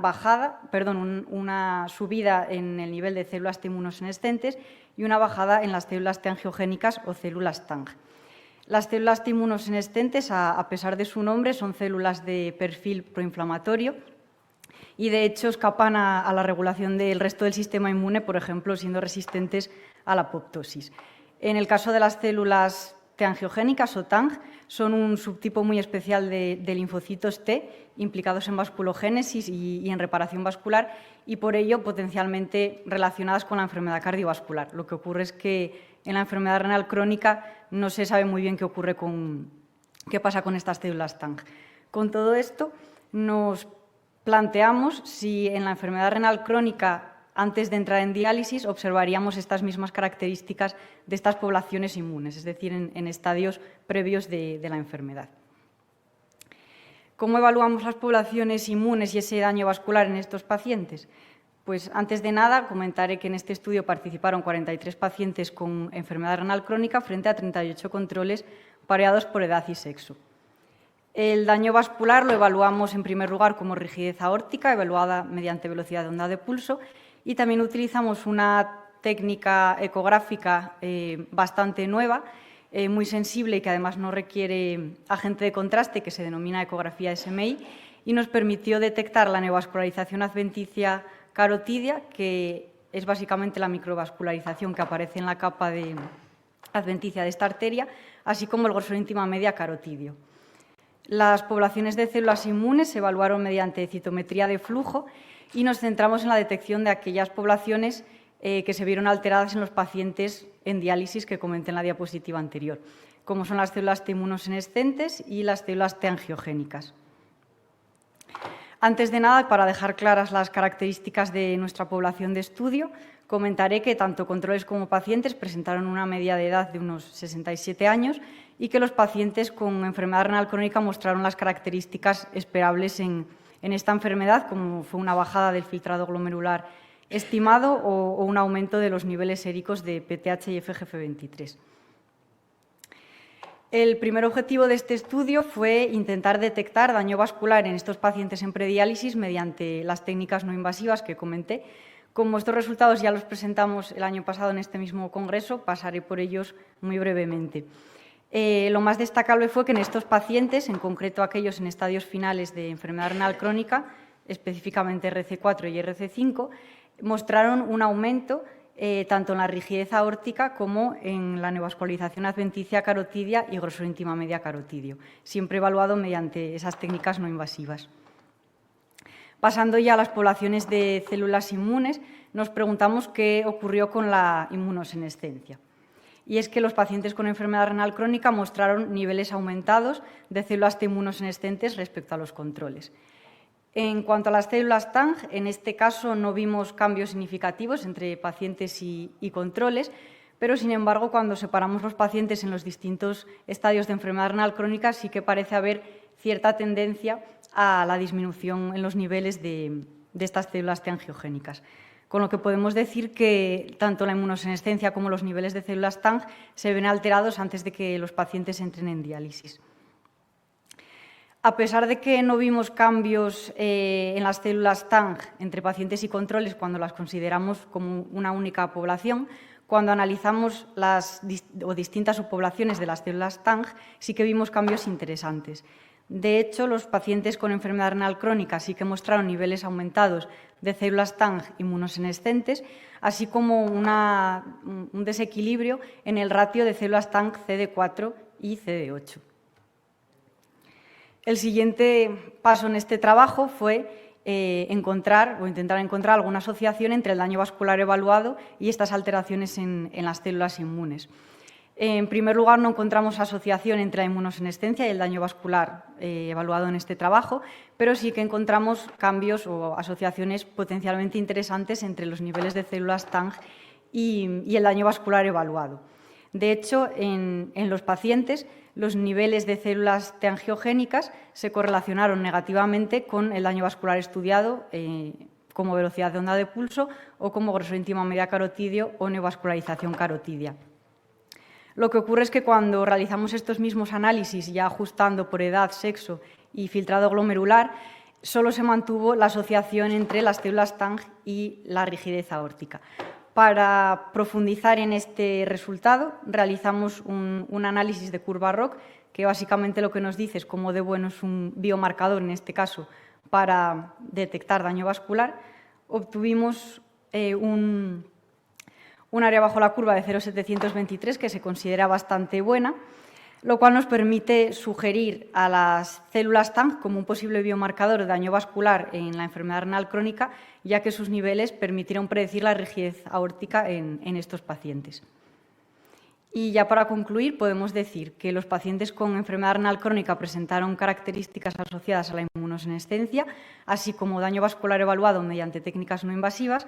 subida en el nivel de células T inmunosenescentes y una bajada en las células T angiogénicas o células TANG. Las células T inmunosenescentes, a pesar de su nombre, son células de perfil proinflamatorio y, de hecho, escapan a la regulación del resto del sistema inmune, por ejemplo, siendo resistentes a la apoptosis. En el caso de las células T angiogénicas o TANG, son un subtipo muy especial de linfocitos T implicados en vasculogénesis y en reparación vascular y, por ello, potencialmente relacionadas con la enfermedad cardiovascular. Lo que ocurre es que en la enfermedad renal crónica no se sabe muy bien qué pasa con estas células TANG. Con todo esto, nos planteamos si en la enfermedad renal crónica, antes de entrar en diálisis, observaríamos estas mismas características de estas poblaciones inmunes, es decir, en estadios previos de la enfermedad. ¿Cómo evaluamos las poblaciones inmunes y ese daño vascular en estos pacientes? Pues antes de nada comentaré que en este estudio participaron 43 pacientes con enfermedad renal crónica frente a 38 controles pareados por edad y sexo. El daño vascular lo evaluamos en primer lugar como rigidez aórtica, evaluada mediante velocidad de onda de pulso, y también utilizamos una técnica ecográfica bastante nueva, muy sensible y que además no requiere agente de contraste, que se denomina ecografía SMI, y nos permitió detectar la neovascularización adventicia carotidia, que es básicamente la microvascularización que aparece en la capa adventicia de esta arteria, así como el grosor íntima media carotidio. Las poblaciones de células inmunes se evaluaron mediante citometría de flujo y nos centramos en la detección de aquellas poblaciones que se vieron alteradas en los pacientes en diálisis que comenté en la diapositiva anterior, como son las células T inmunosenescentes y las células T angiogénicas. Antes de nada, para dejar claras las características de nuestra población de estudio, comentaré que tanto controles como pacientes presentaron una media de edad de unos 67 años y que los pacientes con enfermedad renal crónica mostraron las características esperables en esta enfermedad, como fue una bajada del filtrado glomerular estimado o un aumento de los niveles séricos de PTH y FGF23. El primer objetivo de este estudio fue intentar detectar daño vascular en estos pacientes en prediálisis mediante las técnicas no invasivas que comenté. Como estos resultados ya los presentamos el año pasado en este mismo congreso, pasaré por ellos muy brevemente. Lo más destacable fue que en estos pacientes, en concreto aquellos en estadios finales de enfermedad renal crónica, específicamente RC4 y RC5, mostraron un aumento tanto en la rigidez aórtica como en la neovascularización adventicia carotidia y grosor íntima media carotidio, siempre evaluado mediante esas técnicas no invasivas. Pasando ya a las poblaciones de células inmunes, nos preguntamos qué ocurrió con la inmunosenescencia. Y es que los pacientes con enfermedad renal crónica mostraron niveles aumentados de células T inmunosenescentes respecto a los controles. En cuanto a las células TANG, en este caso no vimos cambios significativos entre pacientes y controles, pero, sin embargo, cuando separamos los pacientes en los distintos estadios de enfermedad renal crónica, sí que parece haber cierta tendencia a la disminución en los niveles de estas células T angiogénicas. Con lo que podemos decir que tanto la inmunosenescencia como los niveles de células TANG se ven alterados antes de que los pacientes entren en diálisis. A pesar de que no vimos cambios en las células TANG entre pacientes y controles cuando las consideramos como una única población, cuando analizamos las distintas subpoblaciones de las células TANG, sí que vimos cambios interesantes. De hecho, los pacientes con enfermedad renal crónica sí que mostraron niveles aumentados de células TANG inmunosenescentes, así como un desequilibrio en el ratio de células TANG CD4 y CD8. El siguiente paso en este trabajo fue intentar encontrar alguna asociación entre el daño vascular evaluado y estas alteraciones en las células inmunes. En primer lugar, no encontramos asociación entre la inmunosenescencia y el daño vascular evaluado en este trabajo, pero sí que encontramos cambios o asociaciones potencialmente interesantes entre los niveles de células TANG y el daño vascular evaluado. De hecho, en los pacientes, los niveles de células T angiogénicas se correlacionaron negativamente con el daño vascular estudiado, como velocidad de onda de pulso o como grosor íntima media carotidio o neovascularización carotidia. Lo que ocurre es que cuando realizamos estos mismos análisis, ya ajustando por edad, sexo y filtrado glomerular, solo se mantuvo la asociación entre las células TANG y la rigidez aórtica. Para profundizar en este resultado, realizamos un análisis de curva ROC, que básicamente lo que nos dice es cómo de bueno es un biomarcador, en este caso, para detectar daño vascular. Obtuvimos un área bajo la curva de 0,723, que se considera bastante buena, lo cual nos permite sugerir a las células TANG como un posible biomarcador de daño vascular en la enfermedad renal crónica, ya que sus niveles permitieron predecir la rigidez aórtica en estos pacientes. Y ya para concluir, podemos decir que los pacientes con enfermedad renal crónica presentaron características asociadas a la inmunosenescencia, así como daño vascular evaluado mediante técnicas no invasivas,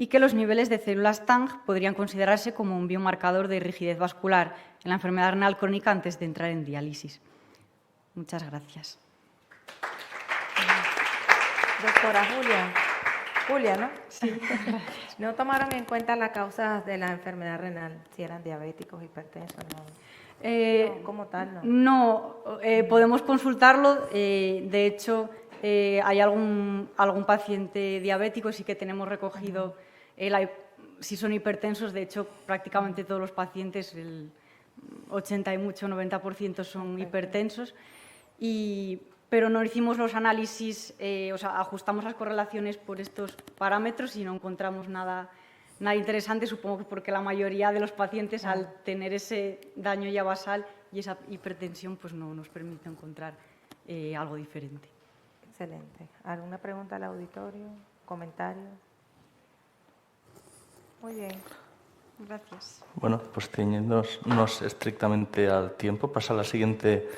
y que los niveles de células TANG podrían considerarse como un biomarcador de rigidez vascular en la enfermedad renal crónica antes de entrar en diálisis. Muchas gracias. Doctora Julia, ¿no? Sí, gracias. ¿No tomaron en cuenta las causas de la enfermedad renal? Si eran diabéticos, hipertensos, no. Como tal, ¿no? No, podemos consultarlo. De hecho, hay algún paciente diabético, sí que tenemos recogido, si son hipertensos, de hecho, prácticamente todos los pacientes, el 80 y mucho, 90% son hipertensos. Pero no hicimos los análisis, ajustamos las correlaciones por estos parámetros y no encontramos nada interesante, supongo que porque la mayoría de los pacientes, al tener ese daño ya basal y esa hipertensión, pues no nos permite encontrar algo diferente. Excelente. ¿Alguna pregunta al auditorio? ¿Comentarios? Muy bien. Gracias. Bueno, pues ciñéndonos estrictamente al tiempo, pasa a la siguiente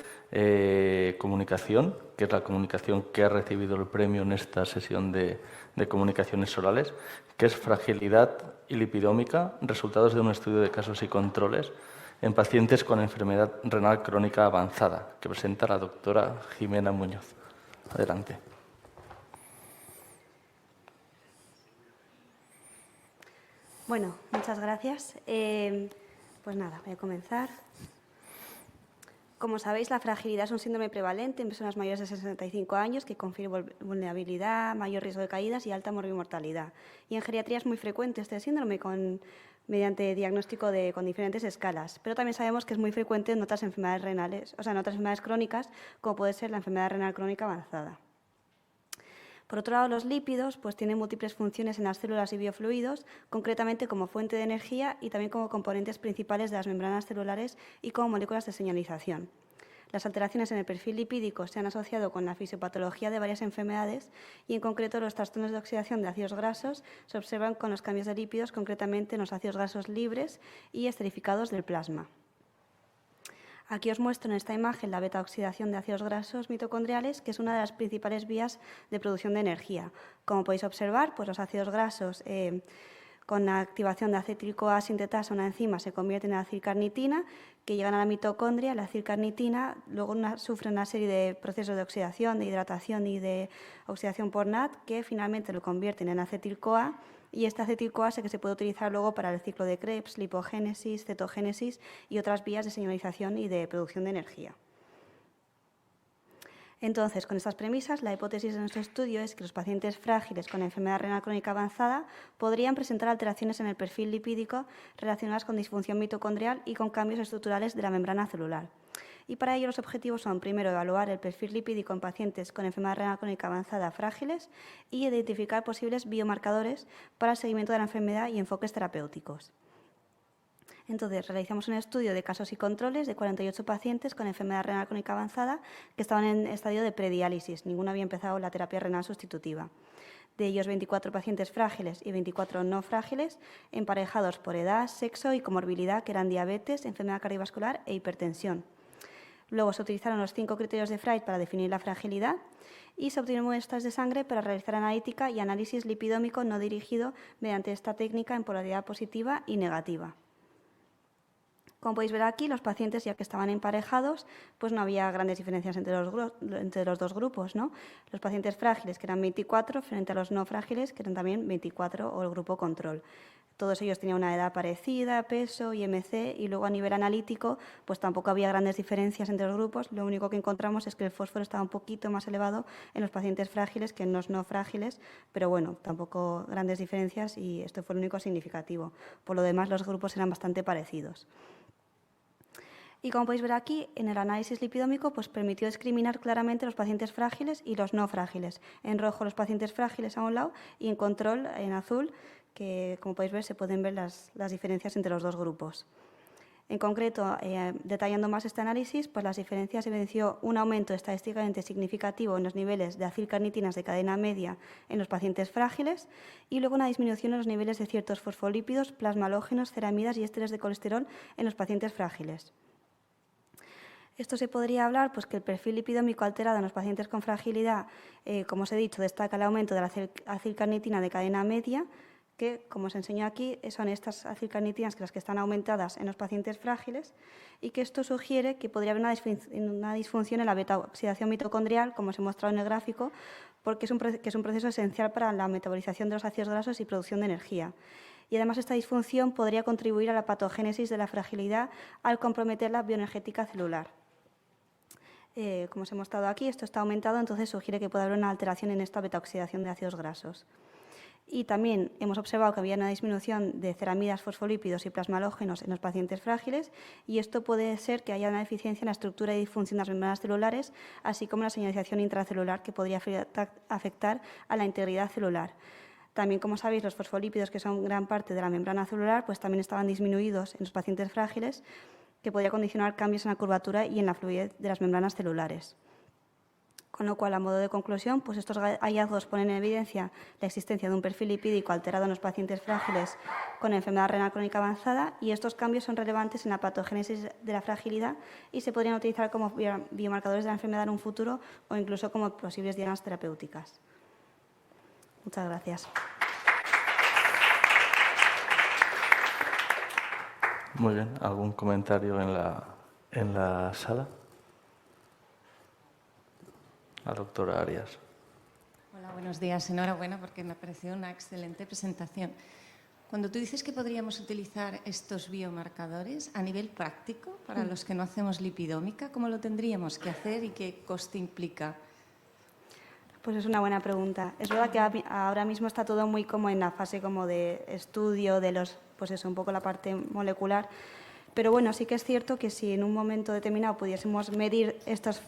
comunicación, que es la comunicación que ha recibido el premio en esta sesión de comunicaciones orales, que es Fragilidad y lipidómica, resultados de un estudio de casos y controles en pacientes con enfermedad renal crónica avanzada, que presenta la doctora Jimena Muñoz. Adelante. Bueno, muchas gracias. Pues nada, voy a comenzar. Como sabéis, la fragilidad es un síndrome prevalente en personas mayores de 65 años que confiere vulnerabilidad, mayor riesgo de caídas y alta morbimortalidad. Y en geriatría es muy frecuente este síndrome mediante diagnóstico con diferentes escalas. Pero también sabemos que es muy frecuente en otras enfermedades renales, o sea, en otras enfermedades crónicas, como puede ser la enfermedad renal crónica avanzada. Por otro lado, los lípidos pues, tienen múltiples funciones en las células y biofluidos, concretamente como fuente de energía y también como componentes principales de las membranas celulares y como moléculas de señalización. Las alteraciones en el perfil lipídico se han asociado con la fisiopatología de varias enfermedades y, en concreto, los trastornos de oxidación de ácidos grasos se observan con los cambios de lípidos, concretamente en los ácidos grasos libres y esterificados del plasma. Aquí os muestro en esta imagen la beta-oxidación de ácidos grasos mitocondriales, que es una de las principales vías de producción de energía. Como podéis observar, pues los ácidos grasos con la activación de acetil-CoA sintetasa, una enzima, se convierten en acilcarnitina, que llegan a la mitocondria. La acilcarnitina luego sufre una serie de procesos de oxidación, de hidratación y de oxidación por NAD, que finalmente lo convierten en acetil-CoA. Y este acetil-CoA es el que se puede utilizar luego para el ciclo de Krebs, lipogénesis, cetogénesis y otras vías de señalización y de producción de energía. Entonces, con estas premisas, la hipótesis de nuestro estudio es que los pacientes frágiles con enfermedad renal crónica avanzada podrían presentar alteraciones en el perfil lipídico relacionadas con disfunción mitocondrial y con cambios estructurales de la membrana celular. Y para ello los objetivos son, primero, evaluar el perfil lipídico en pacientes con enfermedad renal crónica avanzada frágiles y identificar posibles biomarcadores para el seguimiento de la enfermedad y enfoques terapéuticos. Entonces, realizamos un estudio de casos y controles de 48 pacientes con enfermedad renal crónica avanzada que estaban en estadio de prediálisis. Ninguno había empezado la terapia renal sustitutiva. De ellos, 24 pacientes frágiles y 24 no frágiles, emparejados por edad, sexo y comorbilidad, que eran diabetes, enfermedad cardiovascular e hipertensión. Luego se utilizaron los 5 criterios de Freud para definir la fragilidad y se obtuvieron muestras de sangre para realizar analítica y análisis lipidómico no dirigido mediante esta técnica en polaridad positiva y negativa. Como podéis ver aquí, los pacientes, ya que estaban emparejados, pues no había grandes diferencias entre los dos grupos, ¿no? Los pacientes frágiles, que eran 24, frente a los no frágiles, que eran también 24, o el grupo control. Todos ellos tenían una edad parecida, peso, IMC, y luego a nivel analítico, pues tampoco había grandes diferencias entre los grupos. Lo único que encontramos es que el fósforo estaba un poquito más elevado en los pacientes frágiles que en los no frágiles, pero bueno, tampoco grandes diferencias y esto fue lo único significativo. Por lo demás, los grupos eran bastante parecidos. Y como podéis ver aquí, en el análisis lipidómico pues permitió discriminar claramente los pacientes frágiles y los no frágiles. En rojo los pacientes frágiles a un lado y en control, en azul, que como podéis ver se pueden ver las diferencias entre los dos grupos. En concreto, detallando más este análisis, pues las diferencias evidenció un aumento estadísticamente significativo en los niveles de acilcarnitinas de cadena media en los pacientes frágiles y luego una disminución en los niveles de ciertos fosfolípidos, plasmalógenos, ceramidas y ésteres de colesterol en los pacientes frágiles. Esto se podría hablar, pues que el perfil lipidómico alterado en los pacientes con fragilidad, como os he dicho, destaca el aumento de la acilcarnitina de cadena media, que, como os enseño aquí, son estas acilcarnitinas las que están aumentadas en los pacientes frágiles y que esto sugiere que podría haber una disfunción en la beta-oxidación mitocondrial, como os he mostrado en el gráfico, porque es un proceso esencial para la metabolización de los ácidos grasos y producción de energía. Y además esta disfunción podría contribuir a la patogénesis de la fragilidad al comprometer la bioenergética celular. Como os he mostrado aquí, esto está aumentado, entonces sugiere que puede haber una alteración en esta beta-oxidación de ácidos grasos. Y también hemos observado que había una disminución de ceramidas, fosfolípidos y plasmalógenos en los pacientes frágiles y esto puede ser que haya una deficiencia en la estructura y disfunción de las membranas celulares, así como la señalización intracelular que podría afectar a la integridad celular. También, como sabéis, los fosfolípidos, que son gran parte de la membrana celular, pues también estaban disminuidos en los pacientes frágiles, que podría condicionar cambios en la curvatura y en la fluidez de las membranas celulares. Con lo cual, a modo de conclusión, pues estos hallazgos ponen en evidencia la existencia de un perfil lipídico alterado en los pacientes frágiles con enfermedad renal crónica avanzada, y estos cambios son relevantes en la patogénesis de la fragilidad y se podrían utilizar como biomarcadores de la enfermedad en un futuro o incluso como posibles dianas terapéuticas. Muchas gracias. Muy bien. ¿Algún comentario en la sala? La doctora Arias. Hola, buenos días. Enhorabuena porque me ha parecido una excelente presentación. Cuando tú dices que podríamos utilizar estos biomarcadores a nivel práctico para los que no hacemos lipidómica, ¿cómo lo tendríamos que hacer y qué coste implica? Pues es una buena pregunta. Es verdad que ahora mismo está todo muy como en la fase como de estudio de los, pues eso, un poco la parte molecular. Pero bueno, sí que es cierto que si en un momento determinado pudiésemos medir estos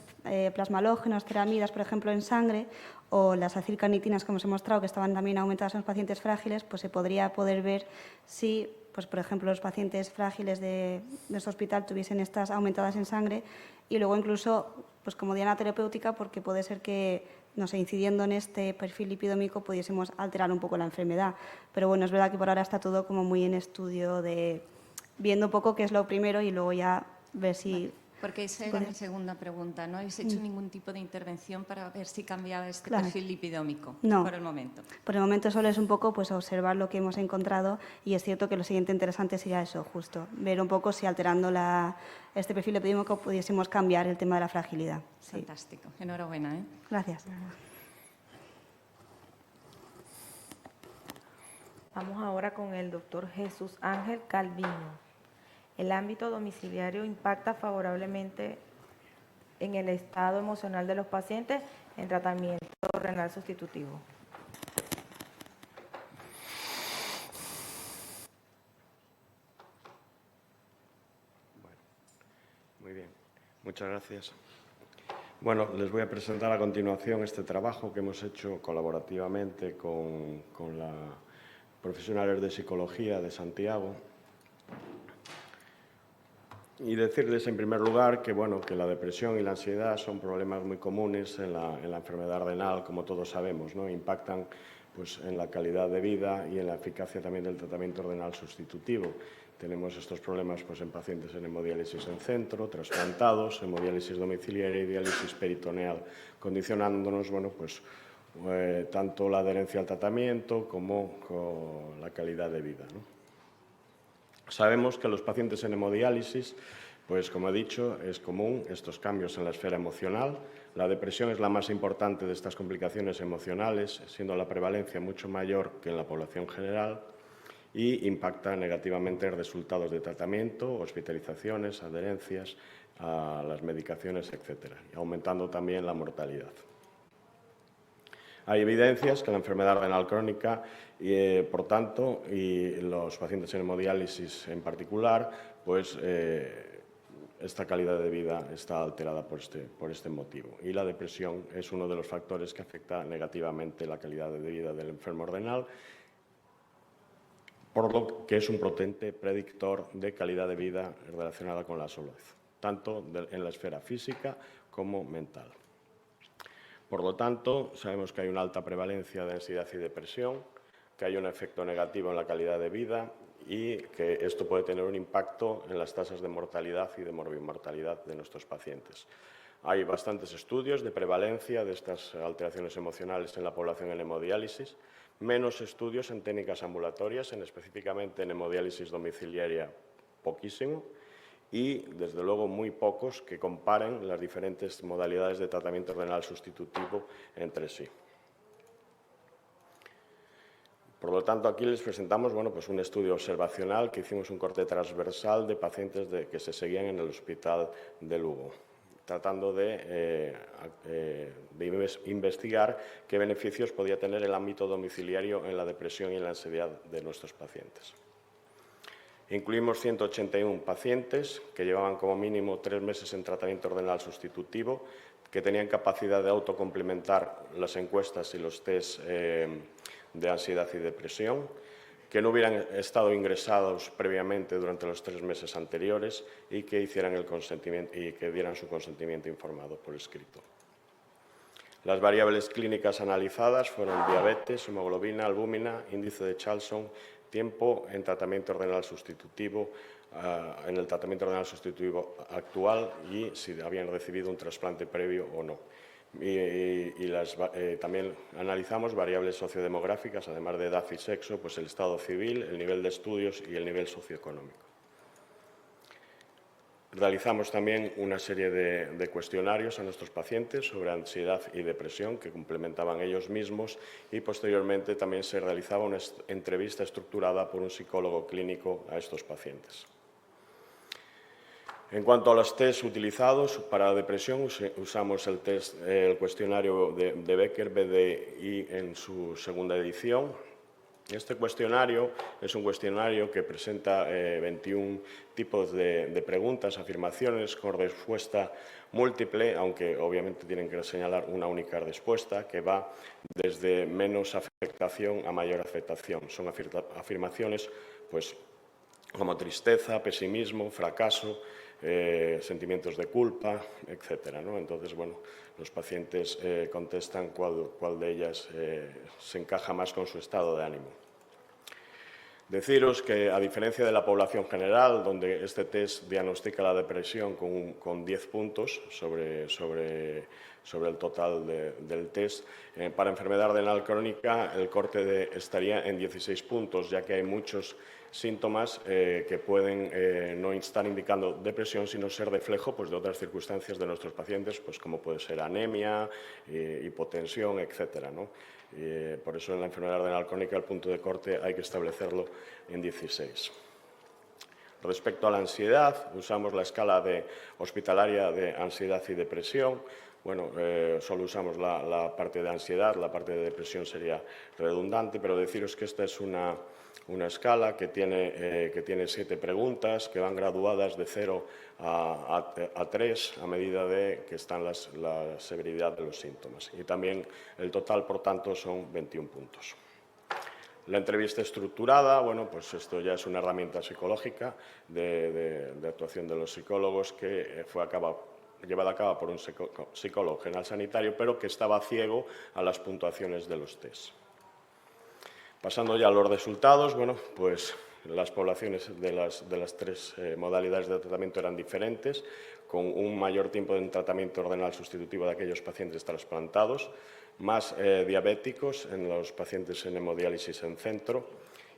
plasmalógenos, ceramidas, por ejemplo, en sangre, o las acilcarnitinas, como os he mostrado, que estaban también aumentadas en los pacientes frágiles, pues se podría poder ver si, pues por ejemplo, los pacientes frágiles de nuestro hospital tuviesen estas aumentadas en sangre, y luego incluso, pues como diana terapéutica, porque puede ser que, no sé, incidiendo en este perfil lipidómico pudiésemos alterar un poco la enfermedad. Pero bueno, es verdad que por ahora está todo como muy en estudio de viendo un poco qué es lo primero y luego ya ver si... Vale, porque esa era mi segunda pregunta. ¿No habéis hecho ningún tipo de intervención para ver si cambiaba este perfil lipidómico? No. Por el momento. Por el momento solo es un poco pues observar lo que hemos encontrado, y es cierto que lo siguiente interesante sería eso, justo, ver un poco si alterando este perfil lipidómico pudiésemos cambiar el tema de la fragilidad. Sí. Fantástico. Enhorabuena. Gracias. Vamos ahora con el doctor Jesús Ángel Calvino. El ámbito domiciliario impacta favorablemente en el estado emocional de los pacientes en tratamiento renal sustitutivo. Bueno, muy bien. Muchas gracias. Bueno, les voy a presentar a continuación este trabajo que hemos hecho colaborativamente con la profesionales de psicología de Santiago. Y decirles en primer lugar que, bueno, que la depresión y la ansiedad son problemas muy comunes en la enfermedad renal, como todos sabemos, ¿no? Impactan pues, en la calidad de vida y en la eficacia también del tratamiento renal sustitutivo. Tenemos estos problemas pues, en pacientes en hemodiálisis en centro, trasplantados, hemodiálisis domiciliaria y diálisis peritoneal, condicionándonos, bueno, pues, tanto la adherencia al tratamiento como con la calidad de vida, ¿no? Sabemos que los pacientes en hemodiálisis, pues como he dicho, es común estos cambios en la esfera emocional. La depresión es la más importante de estas complicaciones emocionales, siendo la prevalencia mucho mayor que en la población general, y impacta negativamente en resultados de tratamiento, hospitalizaciones, adherencias a las medicaciones, etcétera, y aumentando también la mortalidad. Hay evidencias que la enfermedad renal crónica, por tanto, y los pacientes en hemodiálisis en particular, pues esta calidad de vida está alterada por este motivo. Y la depresión es uno de los factores que afecta negativamente la calidad de vida del enfermo renal, por lo que es un potente predictor de calidad de vida relacionada con la salud, tanto en la esfera física como mental. Por lo tanto, sabemos que hay una alta prevalencia de ansiedad y depresión, que hay un efecto negativo en la calidad de vida y que esto puede tener un impacto en las tasas de mortalidad y de morbimortalidad de nuestros pacientes. Hay bastantes estudios de prevalencia de estas alteraciones emocionales en la población en hemodiálisis, menos estudios en técnicas ambulatorias, específicamente en hemodiálisis domiciliaria, poquísimo, y, desde luego, muy pocos que comparen las diferentes modalidades de tratamiento renal sustitutivo entre sí. Por lo tanto, aquí les presentamos pues un estudio observacional que hicimos un corte transversal de pacientes que se seguían en el Hospital de Lugo, tratando de investigar qué beneficios podía tener el ámbito domiciliario en la depresión y en la ansiedad de nuestros pacientes. Incluimos 181 pacientes que llevaban como mínimo 3 meses en tratamiento renal sustitutivo, que tenían capacidad de autocomplementar las encuestas y los test de ansiedad y depresión, que no hubieran estado ingresados previamente durante los 3 meses anteriores y que hicieran el consentimiento y que dieran su consentimiento informado por escrito. Las variables clínicas analizadas fueron diabetes, hemoglobina, albúmina, índice de Charlson, tiempo en tratamiento renal sustitutivo, en el tratamiento renal sustitutivo actual y si habían recibido un trasplante previo o no. También analizamos variables sociodemográficas, además de edad y sexo, pues el estado civil, el nivel de estudios y el nivel socioeconómico. Realizamos también una serie de cuestionarios a nuestros pacientes sobre ansiedad y depresión que complementaban ellos mismos y posteriormente también se realizaba una entrevista estructurada por un psicólogo clínico a estos pacientes. En cuanto a los test utilizados para la depresión, usamos el cuestionario de Becker, BDI, en su segunda edición. Este cuestionario es un cuestionario que presenta 21 tipos de preguntas, afirmaciones con respuesta múltiple, aunque obviamente tienen que señalar una única respuesta, que va desde menos afectación a mayor afectación. Son afirmaciones pues, como tristeza, pesimismo, fracaso, sentimientos de culpa, etcétera, ¿no? Entonces, bueno, los pacientes contestan cuál de ellas se encaja más con su estado de ánimo. Deciros que, a diferencia de la población general, donde este test diagnostica la depresión con 10 puntos sobre el total del test, para enfermedad renal crónica el corte estaría en 16 puntos, ya que hay muchos síntomas que pueden no estar indicando depresión, sino ser reflejo pues, de otras circunstancias de nuestros pacientes, pues, como puede ser anemia, hipotensión, etcétera, ¿no? Por eso en la enfermedad renal crónica el punto de corte hay que establecerlo en 16. Respecto a la ansiedad, usamos la escala hospitalaria de ansiedad y depresión. Bueno, solo usamos la parte de ansiedad, la parte de depresión sería redundante, pero deciros que esta es una escala que tiene 7 preguntas que van graduadas de 0 a 3 a medida de que están la severidad de los síntomas. Y también el total, por tanto, son 21 puntos. La entrevista estructurada, bueno, pues esto ya es una herramienta psicológica de actuación de los psicólogos que fue llevada a cabo por un psicólogo general sanitario, pero que estaba ciego a las puntuaciones de los test. Pasando ya a los resultados, bueno, pues las poblaciones de las 3 modalidades de tratamiento eran diferentes, con un mayor tiempo de tratamiento renal sustitutivo de aquellos pacientes trasplantados, más diabéticos en los pacientes en hemodiálisis en centro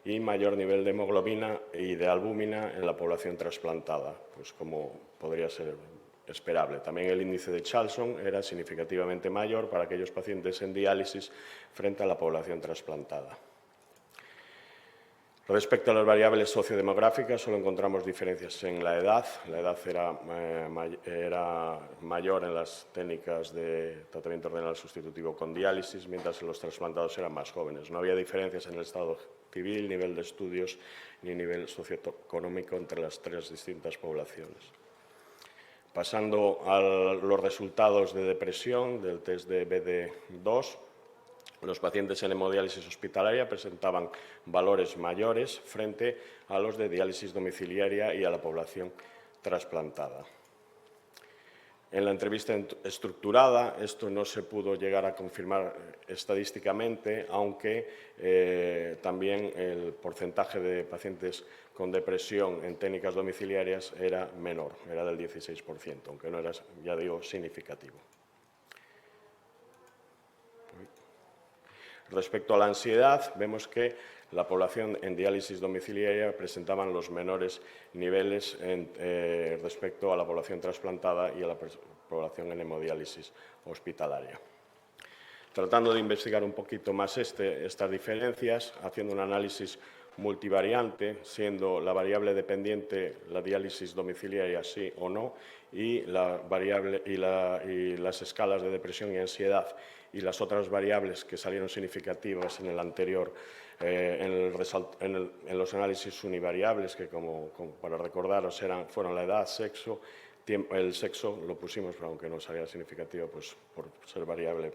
y mayor nivel de hemoglobina y de albúmina en la población trasplantada, pues como podría ser esperable. También el índice de Charlson era significativamente mayor para aquellos pacientes en diálisis frente a la población trasplantada. Respecto a las variables sociodemográficas, solo encontramos diferencias en la edad. La edad era mayor en las técnicas de tratamiento renal sustitutivo con diálisis, mientras los trasplantados eran más jóvenes. No había diferencias en el estado civil, nivel de estudios ni nivel socioeconómico entre las 3 distintas poblaciones. Pasando a los resultados de depresión del test de BD2, los pacientes en hemodiálisis hospitalaria presentaban valores mayores frente a los de diálisis domiciliaria y a la población trasplantada. En la entrevista estructurada, esto no se pudo llegar a confirmar estadísticamente, aunque también el porcentaje de pacientes con depresión en técnicas domiciliarias era menor, era del 16%, aunque no era, ya digo, significativo. Respecto a la ansiedad, vemos que la población en diálisis domiciliaria presentaban los menores niveles respecto a la población trasplantada y a la población en hemodiálisis hospitalaria. Tratando de investigar un poquito más estas diferencias, haciendo un análisis multivariante, siendo la variable dependiente la diálisis domiciliaria sí o no, y las escalas de depresión y ansiedad y las otras variables que salieron significativas en el anterior, en los análisis univariables, que como para recordaros fueron la edad, sexo, el sexo lo pusimos, pero aunque no salía significativo, pues por ser variable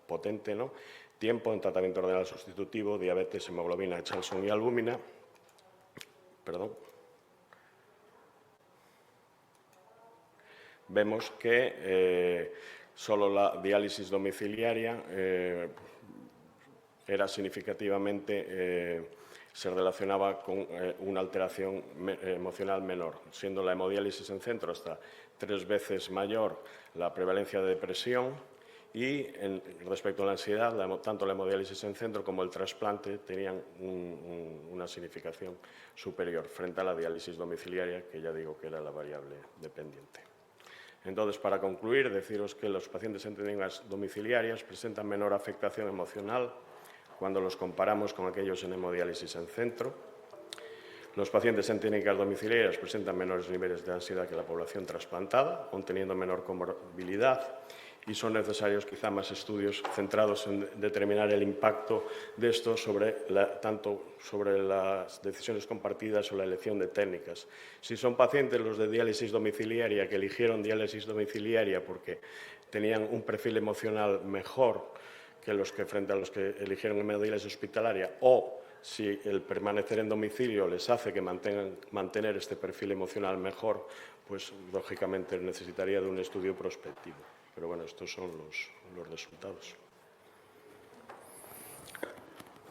potente, ¿no? Tiempo en tratamiento renal sustitutivo, diabetes, hemoglobina, Charlson y albúmina. Perdón. Vemos que solo la diálisis domiciliaria era significativamente, se relacionaba con una alteración emocional menor, siendo la hemodiálisis en centro hasta 3 veces mayor la prevalencia de depresión y respecto a la ansiedad, tanto la hemodiálisis en centro como el trasplante tenían una significación superior frente a la diálisis domiciliaria, que ya digo que era la variable dependiente. Entonces, para concluir, deciros que los pacientes en técnicas domiciliarias presentan menor afectación emocional cuando los comparamos con aquellos en hemodiálisis en centro. Los pacientes en técnicas domiciliarias presentan menores niveles de ansiedad que la población trasplantada, aun teniendo menor comorbilidad, y son necesarios quizá más estudios centrados en determinar el impacto de esto tanto sobre las decisiones compartidas o la elección de técnicas. Si son pacientes los de diálisis domiciliaria que eligieron diálisis domiciliaria porque tenían un perfil emocional mejor que los que frente a los que eligieron hemodiálisis hospitalaria, o si el permanecer en domicilio les hace que mantener este perfil emocional mejor, pues lógicamente necesitaría de un estudio prospectivo. Pero bueno, estos son los resultados.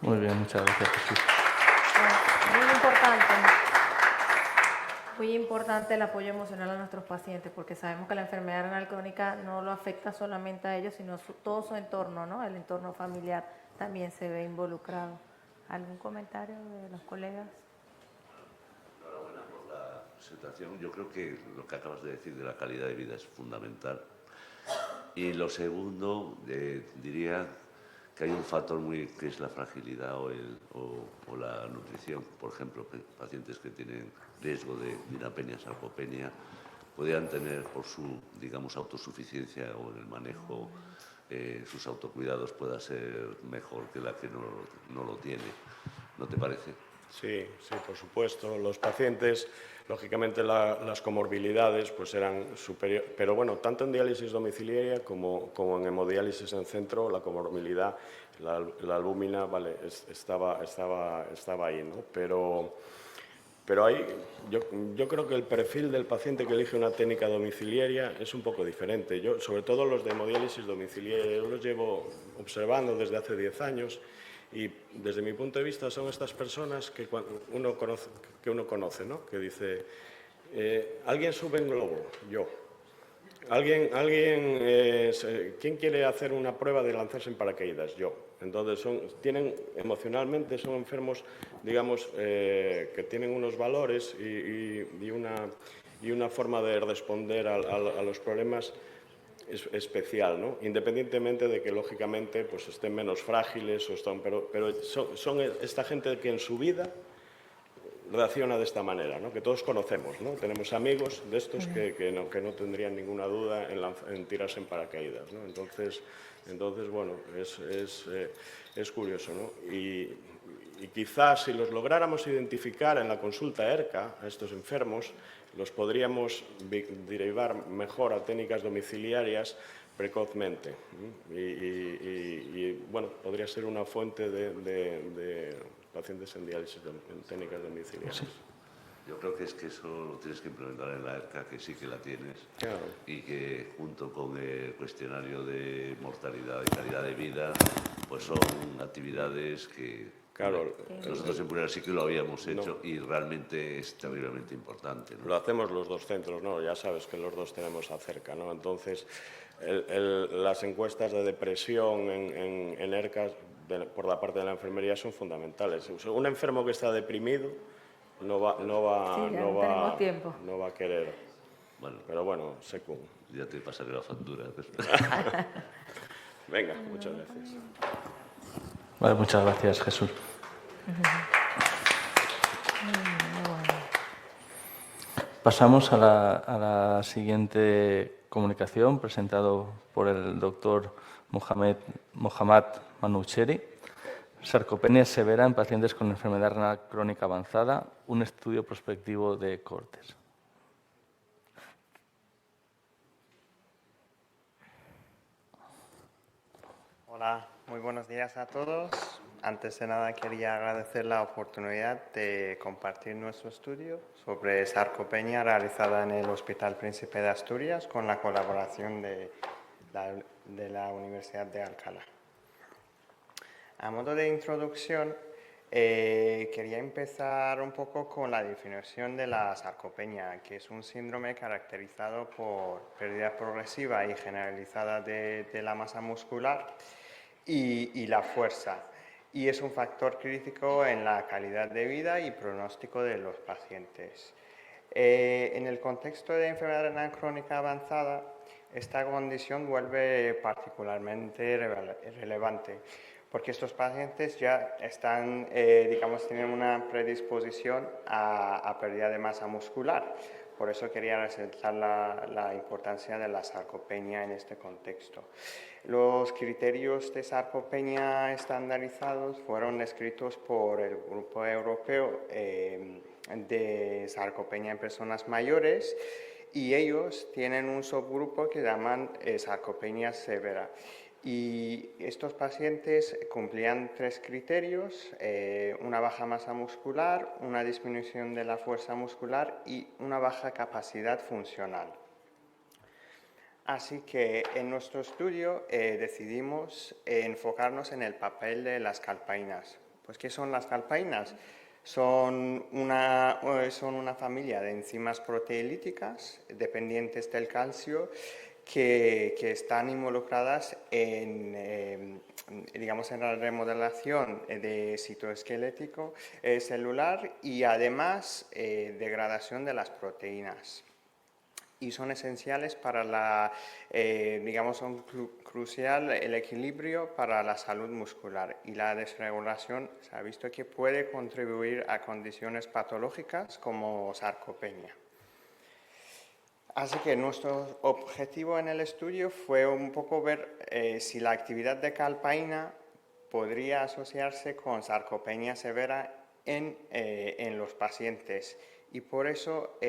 Muy bien, muchas gracias, Jesús. Muy importante el apoyo emocional a nuestros pacientes, porque sabemos que la enfermedad renal crónica no lo afecta solamente a ellos, sino todo su entorno, ¿no? El entorno familiar también se ve involucrado. ¿Algún comentario de los colegas? Enhorabuena por la presentación. Yo creo que lo que acabas de decir de la calidad de vida es fundamental. Y lo segundo, diría que hay un factor que es la fragilidad o la nutrición. Por ejemplo, pacientes que tienen riesgo de dinapenia, sarcopenia, podrían tener por su, digamos, autosuficiencia o en el manejo, sus autocuidados pueda ser mejor que la que no lo tiene. ¿No te parece? Sí, por supuesto. Los pacientes, lógicamente las comorbilidades pues eran superiores, pero bueno, tanto en diálisis domiciliaria como en hemodiálisis en centro, la comorbilidad, la albúmina, vale, estaba ahí, ¿no? Pero ahí, yo creo que el perfil del paciente que elige una técnica domiciliaria es un poco diferente. Yo, sobre todo los de hemodiálisis domiciliaria, yo los llevo observando desde hace 10 años. Y desde mi punto de vista son estas personas que uno conoce, ¿no? Que dice, ¿alguien sube en globo? Yo. ¿Quién quiere hacer una prueba de lanzarse en paracaídas? Yo. Entonces, emocionalmente son enfermos, digamos, que tienen unos valores y una forma de responder a los problemas especial, ¿no? Independientemente de que lógicamente pues estén menos frágiles pero son esta gente que en su vida reacciona de esta manera, ¿no? Que todos conocemos, ¿no? Tenemos amigos de estos que no tendrían ninguna duda en tirarse en paracaídas, ¿no? Entonces bueno, es curioso, ¿no? Y quizás si los lográramos identificar en la consulta ERCA a estos enfermos, los podríamos derivar mejor a técnicas domiciliarias precozmente. Y bueno, podría ser una fuente de pacientes en diálisis en técnicas domiciliarias. Sí. Yo creo que eso lo tienes que implementar en la ERCA, que sí que la tienes, claro. Y que junto con el cuestionario de mortalidad y calidad de vida, pues son actividades que claro, nosotros en Purera sí que lo habíamos hecho y realmente es terriblemente importante, ¿no? Lo hacemos los dos centros, ¿no? Ya sabes que los dos tenemos acerca, ¿no? Entonces, las encuestas de depresión en ERCA por la parte de la enfermería son fundamentales. Un enfermo que está deprimido no va a querer. Bueno, pero bueno, secund. Ya te pasaré la factura. Venga, muchas gracias. Vale, muchas gracias, Jesús. Pasamos a la siguiente comunicación, presentado por el doctor Mohammad Manucheri. Sarcopenia severa en pacientes con enfermedad renal crónica avanzada, un estudio prospectivo de Cortes. Hola, muy buenos días a todos. Antes de nada quería agradecer la oportunidad de compartir nuestro estudio sobre sarcopenia realizada en el Hospital Príncipe de Asturias con la colaboración de de la Universidad de Alcalá. A modo de introducción, quería empezar un poco con la definición de la sarcopenia, que es un síndrome caracterizado por pérdida progresiva y generalizada de la masa muscular y la fuerza, y es un factor crítico en la calidad de vida y pronóstico de los pacientes. En el contexto de enfermedad renal crónica avanzada, esta condición vuelve particularmente relevante, porque estos pacientes ya están, tienen una predisposición a pérdida de masa muscular. Por eso quería resaltar la importancia de la sarcopenia en este contexto. Los criterios de sarcopenia estandarizados fueron descritos por el Grupo Europeo de Sarcopenia en Personas Mayores, y ellos tienen un subgrupo que llaman sarcopenia severa. Y estos pacientes cumplían 3 criterios: una baja masa muscular, una disminución de la fuerza muscular y una baja capacidad funcional. Así que en nuestro estudio decidimos enfocarnos en el papel de las calpaínas. Pues, ¿qué son las calpaínas? Son una familia de enzimas proteolíticas dependientes del calcio que están involucradas en la remodelación de citoesquelético celular y además degradación de las proteínas. Y son esenciales para son crucial el equilibrio para la salud muscular, y la desregulación se ha visto que puede contribuir a condiciones patológicas como sarcopenia. Así que nuestro objetivo en el estudio fue un poco ver si la actividad de calpaína podría asociarse con sarcopenia severa en los pacientes, y por eso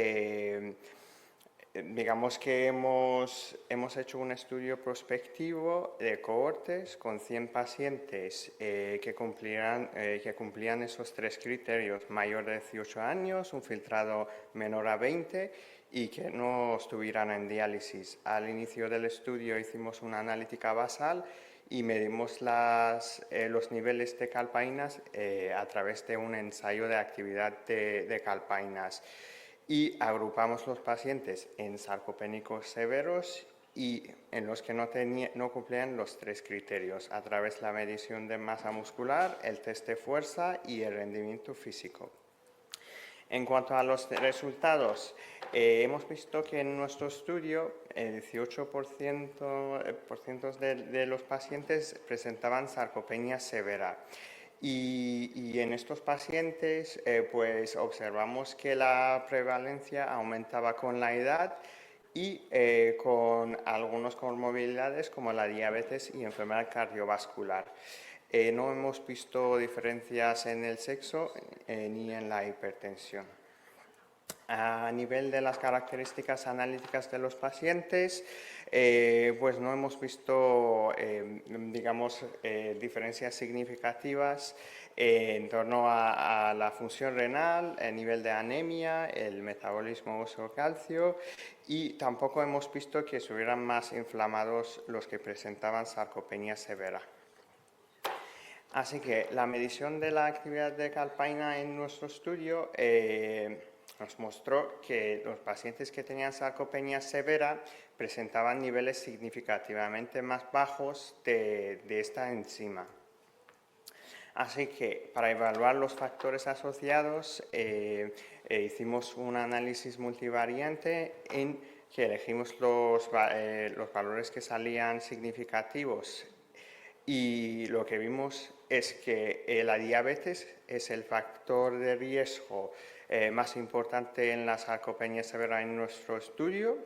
digamos que hemos hecho un estudio prospectivo de cohortes con 100 pacientes que cumplían esos 3 criterios: mayor de 18 años, un filtrado menor a 20 y que no estuvieran en diálisis. Al inicio del estudio hicimos una analítica basal y medimos los niveles de calpaínas a través de un ensayo de actividad de calpaínas. Y agrupamos los pacientes en sarcopénicos severos y en los que no cumplían los 3 criterios, a través de la medición de masa muscular, el test de fuerza y el rendimiento físico. En cuanto a los resultados, hemos visto que en nuestro estudio el 18% de los pacientes presentaban sarcopenia severa. Y en estos pacientes pues observamos que la prevalencia aumentaba con la edad y con algunas comorbilidades como la diabetes y enfermedad cardiovascular. No hemos visto diferencias en el sexo ni en la hipertensión. A nivel de las características analíticas de los pacientes, pues no hemos visto, diferencias significativas en torno a la función renal, el nivel de anemia, el metabolismo óseo-calcio, y tampoco hemos visto que estuvieran más inflamados los que presentaban sarcopenia severa. Así que la medición de la actividad de calpaína en nuestro estudio nos mostró que los pacientes que tenían sarcopenia severa presentaban niveles significativamente más bajos de esta enzima. Así que para evaluar los factores asociados hicimos un análisis multivariante en que elegimos los valores que salían significativos, y lo que vimos es que la diabetes es el factor de riesgo más importante en la sarcopenia severa en nuestro estudio,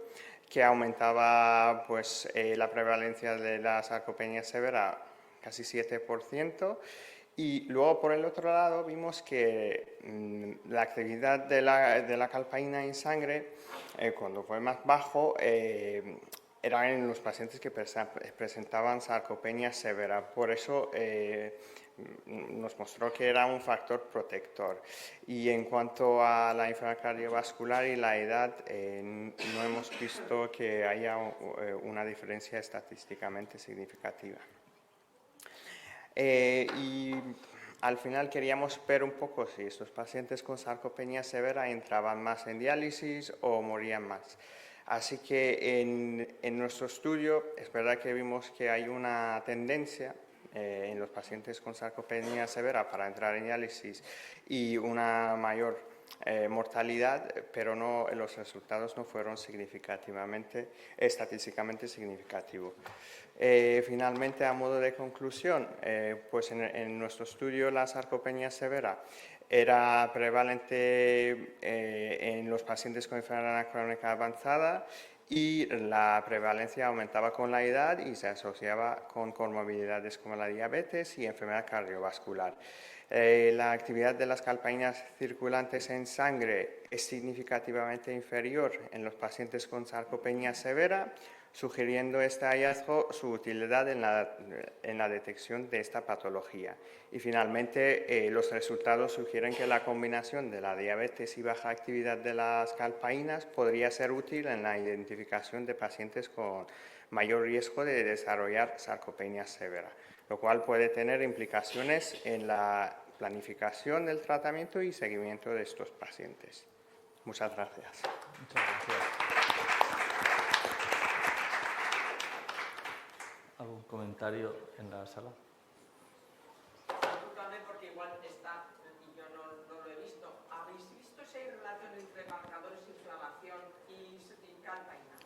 que aumentaba pues, la prevalencia de la sarcopenia severa casi 7%. Y luego, por el otro lado, vimos que la actividad de la calpaína en sangre, cuando fue más bajo, era en los pacientes que presentaban sarcopenia severa. Por eso nos mostró que era un factor protector. Y en cuanto a la enfermedad cardiovascular y la edad, no hemos visto que haya una diferencia estadísticamente significativa. Y al final queríamos ver un poco si estos pacientes con sarcopenia severa entraban más en diálisis o morían más. Así que en nuestro estudio es verdad que vimos que hay una tendencia en los pacientes con sarcopenia severa para entrar en diálisis y una mayor mortalidad, pero los resultados no fueron estadísticamente significativos. Finalmente, a modo de conclusión, pues en nuestro estudio la sarcopenia severa era prevalente en los pacientes con enfermedad renal crónica avanzada y la prevalencia aumentaba con la edad y se asociaba con comorbilidades como la diabetes y enfermedad cardiovascular. La actividad de las calpaínas circulantes en sangre es significativamente inferior en los pacientes con sarcopenia severa, sugiriendo este hallazgo su utilidad en la detección de esta patología. Y finalmente, los resultados sugieren que la combinación de la diabetes y baja actividad de las calpaínas podría ser útil en la identificación de pacientes con mayor riesgo de desarrollar sarcopenia severa, lo cual puede tener implicaciones en la planificación del tratamiento y seguimiento de estos pacientes. Muchas gracias. Muchas gracias. ¿Algún comentario en la sala? Disculpadme porque igual está y yo no lo he visto. ¿Habéis visto si hay relación entre marcadores de inflamación y calpaína?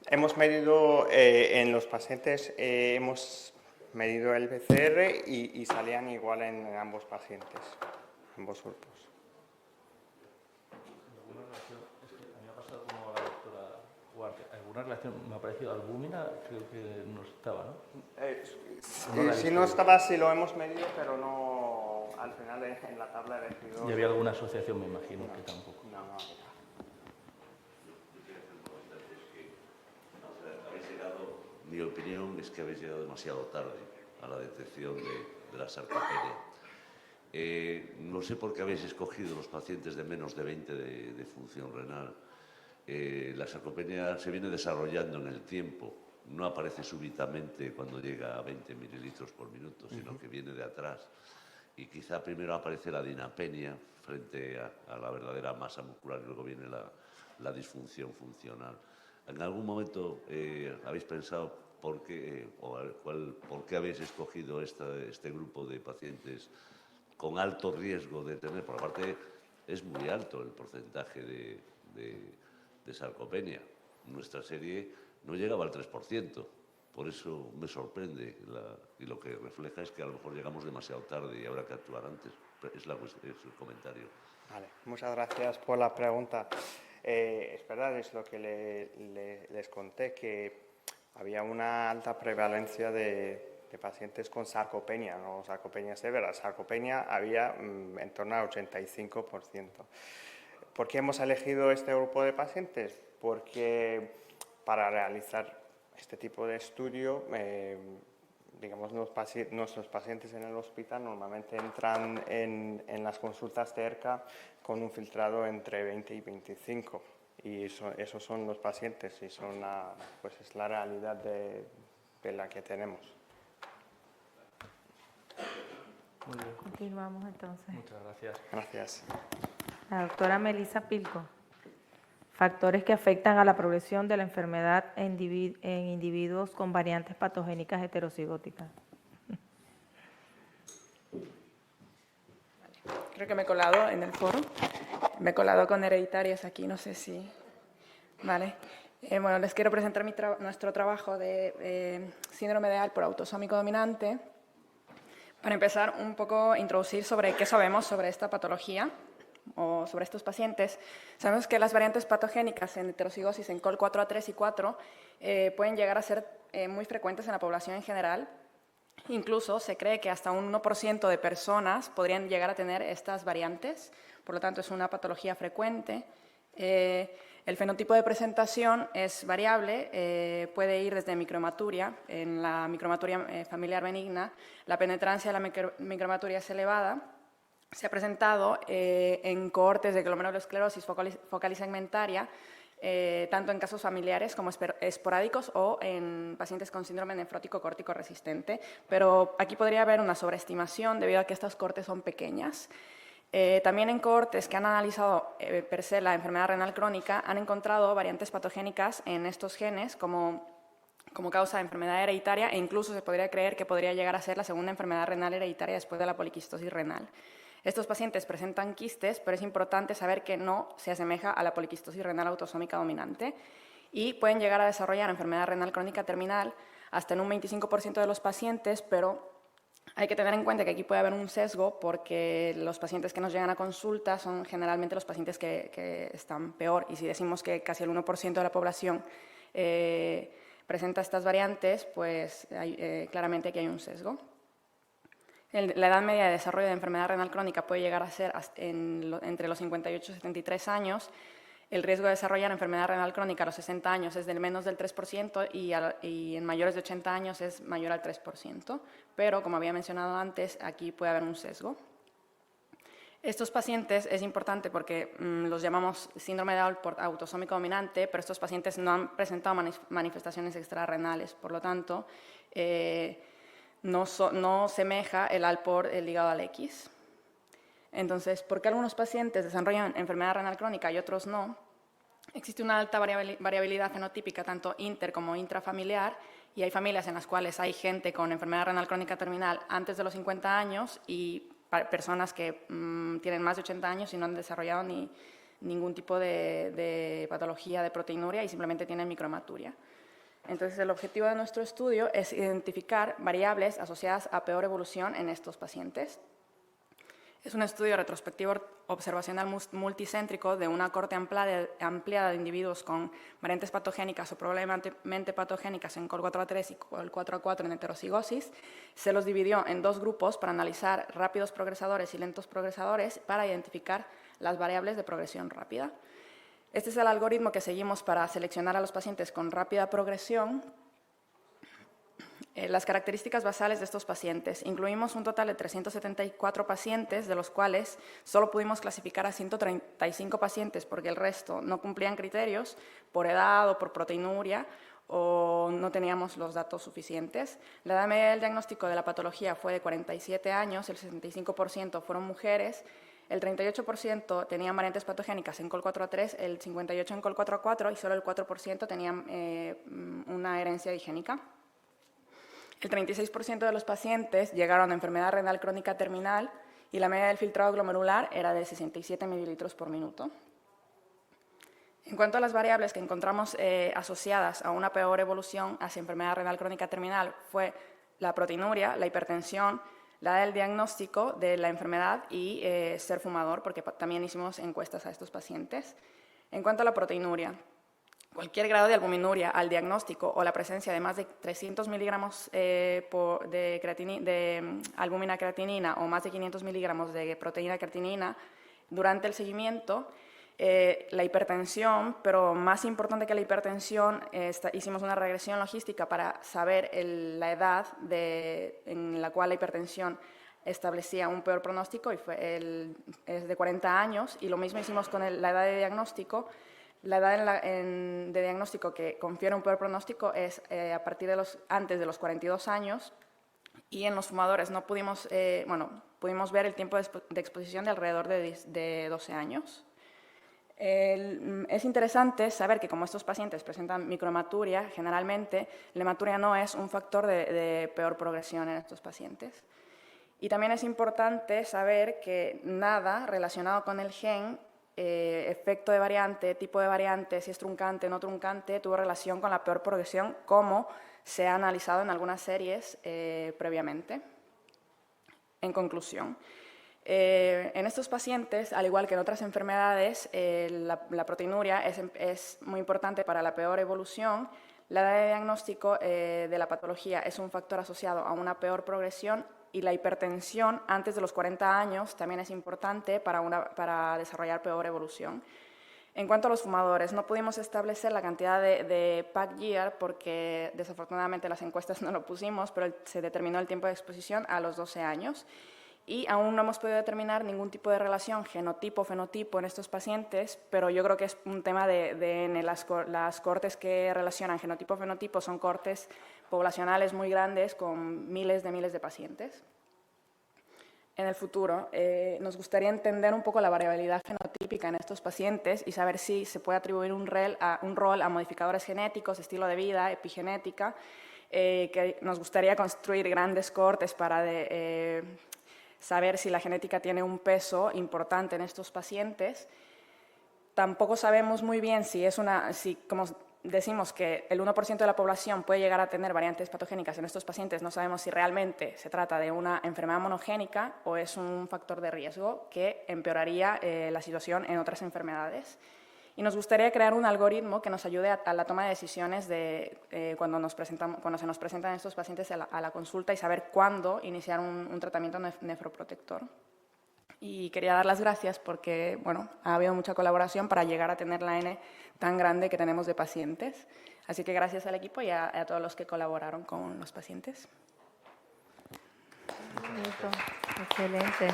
Hemos medido en los pacientes, hemos medido el PCR y salían igual en ambos pacientes, ambos grupos. ¿Alguna relación? Es que a mí me ha pasado como a la doctora Huarte. ¿Alguna relación? Me ha parecido albúmina, creo que no estaba, ¿no? Si no estaba, sí lo hemos medido, pero no al final en la tabla de residuos. ¿Y había alguna asociación? Me imagino que tampoco. No. Mi opinión es que habéis llegado demasiado tarde a la detección de la sarcopenia. No sé por qué habéis escogido los pacientes de menos de 20 de función renal. La sarcopenia se viene desarrollando en el tiempo, no aparece súbitamente cuando llega a 20 mililitros por minuto, sino que viene de atrás. Y quizá primero aparece la dinapenia frente a la verdadera masa muscular y luego viene la disfunción funcional. ¿En algún momento habéis pensado por qué habéis escogido este grupo de pacientes con alto riesgo de tener? Por aparte, es muy alto el porcentaje de sarcopenia. Nuestra serie no llegaba al 3%. Por eso me sorprende y lo que refleja es que a lo mejor llegamos demasiado tarde y habrá que actuar antes. Es el comentario. Vale, muchas gracias por la pregunta. Es verdad, es lo que les conté, que había una alta prevalencia de pacientes con sarcopenia, no sarcopenia severa. Sarcopenia había en torno al 85%. ¿Por qué hemos elegido este grupo de pacientes? Porque para realizar este tipo de estudio, digamos, nuestros pacientes en el hospital normalmente entran en las consultas de ERCA con un filtrado entre 20 y 25. Y esos son los pacientes y pues es la realidad de la que tenemos. Muy bien. Continuamos entonces. Muchas gracias. Gracias. La doctora Melissa Pilco. Factores que afectan a la progresión de la enfermedad en individuos con variantes patogénicas heterocigóticas. Creo que me he colado en el foro. Me he colado con hereditarias aquí, no sé si... Vale. Bueno, les quiero presentar nuestro trabajo de síndrome de Alport autosómico dominante. Para empezar, un poco introducir sobre qué sabemos sobre esta patología o sobre estos pacientes. Sabemos que las variantes patogénicas en heterocigosis en COL4A3 y 4 pueden llegar a ser muy frecuentes en la población en general. Incluso se cree que hasta un 1% de personas podrían llegar a tener estas variantes, por lo tanto es una patología frecuente. El fenotipo de presentación es variable, puede ir desde microhematuria. En la microhematuria familiar benigna, la penetrancia de la microhematuria es elevada. Se ha presentado en cohortes de glomerulosclerosis focal y segmentaria, tanto en casos familiares como esporádicos o en pacientes con síndrome nefrótico córtico resistente, pero aquí podría haber una sobreestimación debido a que estas cohortes son pequeñas. También en cohortes que han analizado per se la enfermedad renal crónica han encontrado variantes patogénicas en estos genes como causa de enfermedad hereditaria, e incluso se podría creer que podría llegar a ser la segunda enfermedad renal hereditaria después de la poliquistosis renal. Estos pacientes presentan quistes, pero es importante saber que no se asemeja a la poliquistosis renal autosómica dominante y pueden llegar a desarrollar enfermedad renal crónica terminal hasta en un 25% de los pacientes, pero hay que tener en cuenta que aquí puede haber un sesgo porque los pacientes que nos llegan a consulta son generalmente los pacientes que están peor, y si decimos que casi el 1% de la población presenta estas variantes, pues claramente aquí hay un sesgo. La edad media de desarrollo de enfermedad renal crónica puede llegar a ser entre los 58 y 73 años. El riesgo de desarrollar enfermedad renal crónica a los 60 años es del menos del 3% y en mayores de 80 años es mayor al 3%, pero como había mencionado antes, aquí puede haber un sesgo. Estos pacientes es importante porque los llamamos síndrome de Down por autosómico dominante, pero estos pacientes no han presentado manifestaciones extrarrenales, por lo tanto, no semeja el AL por el hígado al X. Entonces, ¿por qué algunos pacientes desarrollan enfermedad renal crónica y otros no? Existe una alta variabilidad fenotípica, tanto inter como intrafamiliar, y hay familias en las cuales hay gente con enfermedad renal crónica terminal antes de los 50 años y personas que tienen más de 80 años y no han desarrollado ningún tipo de patología de proteinuria y simplemente tienen microhematuria. Entonces, el objetivo de nuestro estudio es identificar variables asociadas a peor evolución en estos pacientes. Es un estudio retrospectivo observacional multicéntrico de una cohorte ampliada de individuos con variantes patogénicas o probablemente patogénicas en COL4A3 y COL4A4 en heterocigosis. Se los dividió en dos grupos para analizar rápidos progresadores y lentos progresadores para identificar las variables de progresión rápida. Este es el algoritmo que seguimos para seleccionar a los pacientes con rápida progresión. Las características basales de estos pacientes. Incluimos un total de 374 pacientes, de los cuales solo pudimos clasificar a 135 pacientes porque el resto no cumplían criterios por edad o por proteinuria o no teníamos los datos suficientes. La edad media del diagnóstico de la patología fue de 47 años, el 65% fueron mujeres, el 38% tenían variantes patogénicas en COL4A3, el 58% en COL4A4 y solo el 4% tenían una herencia digénica. El 36% de los pacientes llegaron a enfermedad renal crónica terminal y la media del filtrado glomerular era de 67 mililitros por minuto. En cuanto a las variables que encontramos asociadas a una peor evolución hacia enfermedad renal crónica terminal fue la proteinuria, la hipertensión, la del diagnóstico de la enfermedad y ser fumador, porque también hicimos encuestas a estos pacientes. En cuanto a la proteinuria, cualquier grado de albuminuria al diagnóstico o la presencia de más de 300 miligramos de albúmina creatinina o más de 500 miligramos de proteína creatinina durante el seguimiento, la hipertensión, pero más importante que la hipertensión, hicimos una regresión logística para saber la edad en la cual la hipertensión establecía un peor pronóstico y es de 40 años, y lo mismo hicimos con la edad de diagnóstico. La edad de diagnóstico que confiere un peor pronóstico es a partir de antes de los 42 años, y en los fumadores no pudimos ver el tiempo de exposición de alrededor de 12 años. Es interesante saber que como estos pacientes presentan microhematuria, generalmente la hematuria no es un factor de peor progresión en estos pacientes. Y también es importante saber que nada relacionado con el gen, efecto de variante, tipo de variante, si es truncante o no truncante, tuvo relación con la peor progresión, como se ha analizado en algunas series previamente. En conclusión, en estos pacientes, al igual que en otras enfermedades, la proteinuria es muy importante para la peor evolución. La edad de diagnóstico de la patología es un factor asociado a una peor progresión, y la hipertensión antes de los 40 años también es importante para desarrollar peor evolución. En cuanto a los fumadores, no pudimos establecer la cantidad de pack year porque desafortunadamente las encuestas no lo pusimos, pero se determinó el tiempo de exposición a los 12 años. Y aún no hemos podido determinar ningún tipo de relación genotipo-fenotipo en estos pacientes, pero yo creo que es un tema en las cohortes que relacionan genotipo-fenotipo, son cohortes poblacionales muy grandes con miles de pacientes. En el futuro, nos gustaría entender un poco la variabilidad fenotípica en estos pacientes y saber si se puede atribuir un rol a modificadores genéticos, estilo de vida, epigenética, que nos gustaría construir grandes cohortes para saber si la genética tiene un peso importante en estos pacientes. Tampoco sabemos muy bien si como decimos que el 1% de la población puede llegar a tener variantes patogénicas en estos pacientes, no sabemos si realmente se trata de una enfermedad monogénica o es un factor de riesgo que empeoraría la situación en otras enfermedades. Y nos gustaría crear un algoritmo que nos ayude a la toma de decisiones cuando se nos presentan estos pacientes a la consulta y saber cuándo iniciar un tratamiento nefroprotector. Y quería dar las gracias porque ha habido mucha colaboración para llegar a tener la N tan grande que tenemos de pacientes. Así que gracias al equipo y a todos los que colaboraron con los pacientes. Excelente.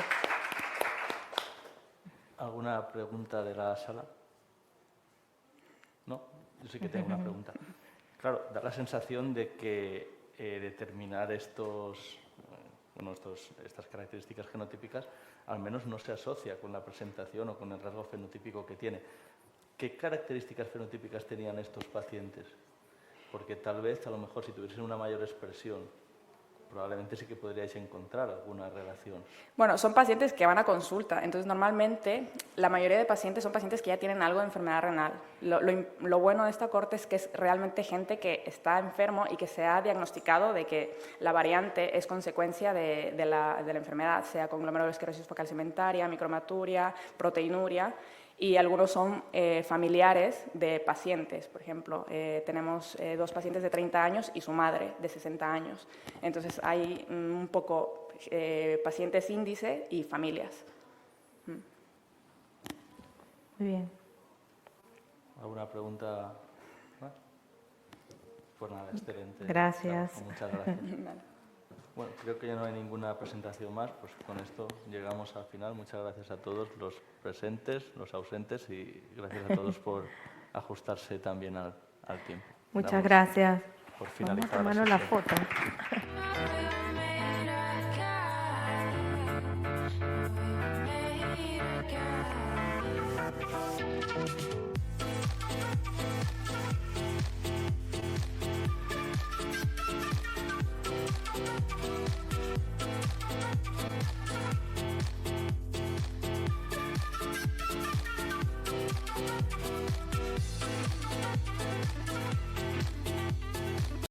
¿Alguna pregunta de la sala? No, yo sí que tengo una pregunta. Claro, da la sensación de que determinar estas características genotípicas al menos no se asocia con la presentación o con el rasgo fenotípico que tiene. ¿Qué características fenotípicas tenían estos pacientes? Porque tal vez, a lo mejor, si tuviesen una mayor expresión, probablemente sí que podríais encontrar alguna relación. Bueno, son pacientes que van a consulta, entonces normalmente la mayoría de pacientes son pacientes que ya tienen algo de enfermedad renal. Lo bueno de esta cohorte es que es realmente gente que está enfermo y que se ha diagnosticado de que la variante es consecuencia de la enfermedad, sea conglomerulosclerosis focal segmentaria, micromaturia, proteinuria, y algunos son familiares de pacientes. Por ejemplo, tenemos 2 pacientes de 30 años y su madre de 60 años. Entonces hay un poco pacientes índice y familias. Muy bien. ¿Alguna pregunta más? Pues nada, excelente. Gracias. Claro, muchas gracias. Bueno, creo que ya no hay ninguna presentación más, pues con esto llegamos al final. Muchas gracias a todos los presentes, los ausentes y gracias a todos por ajustarse también al tiempo. Muchas gracias. Por finalizar Vamos a tomarnos la foto.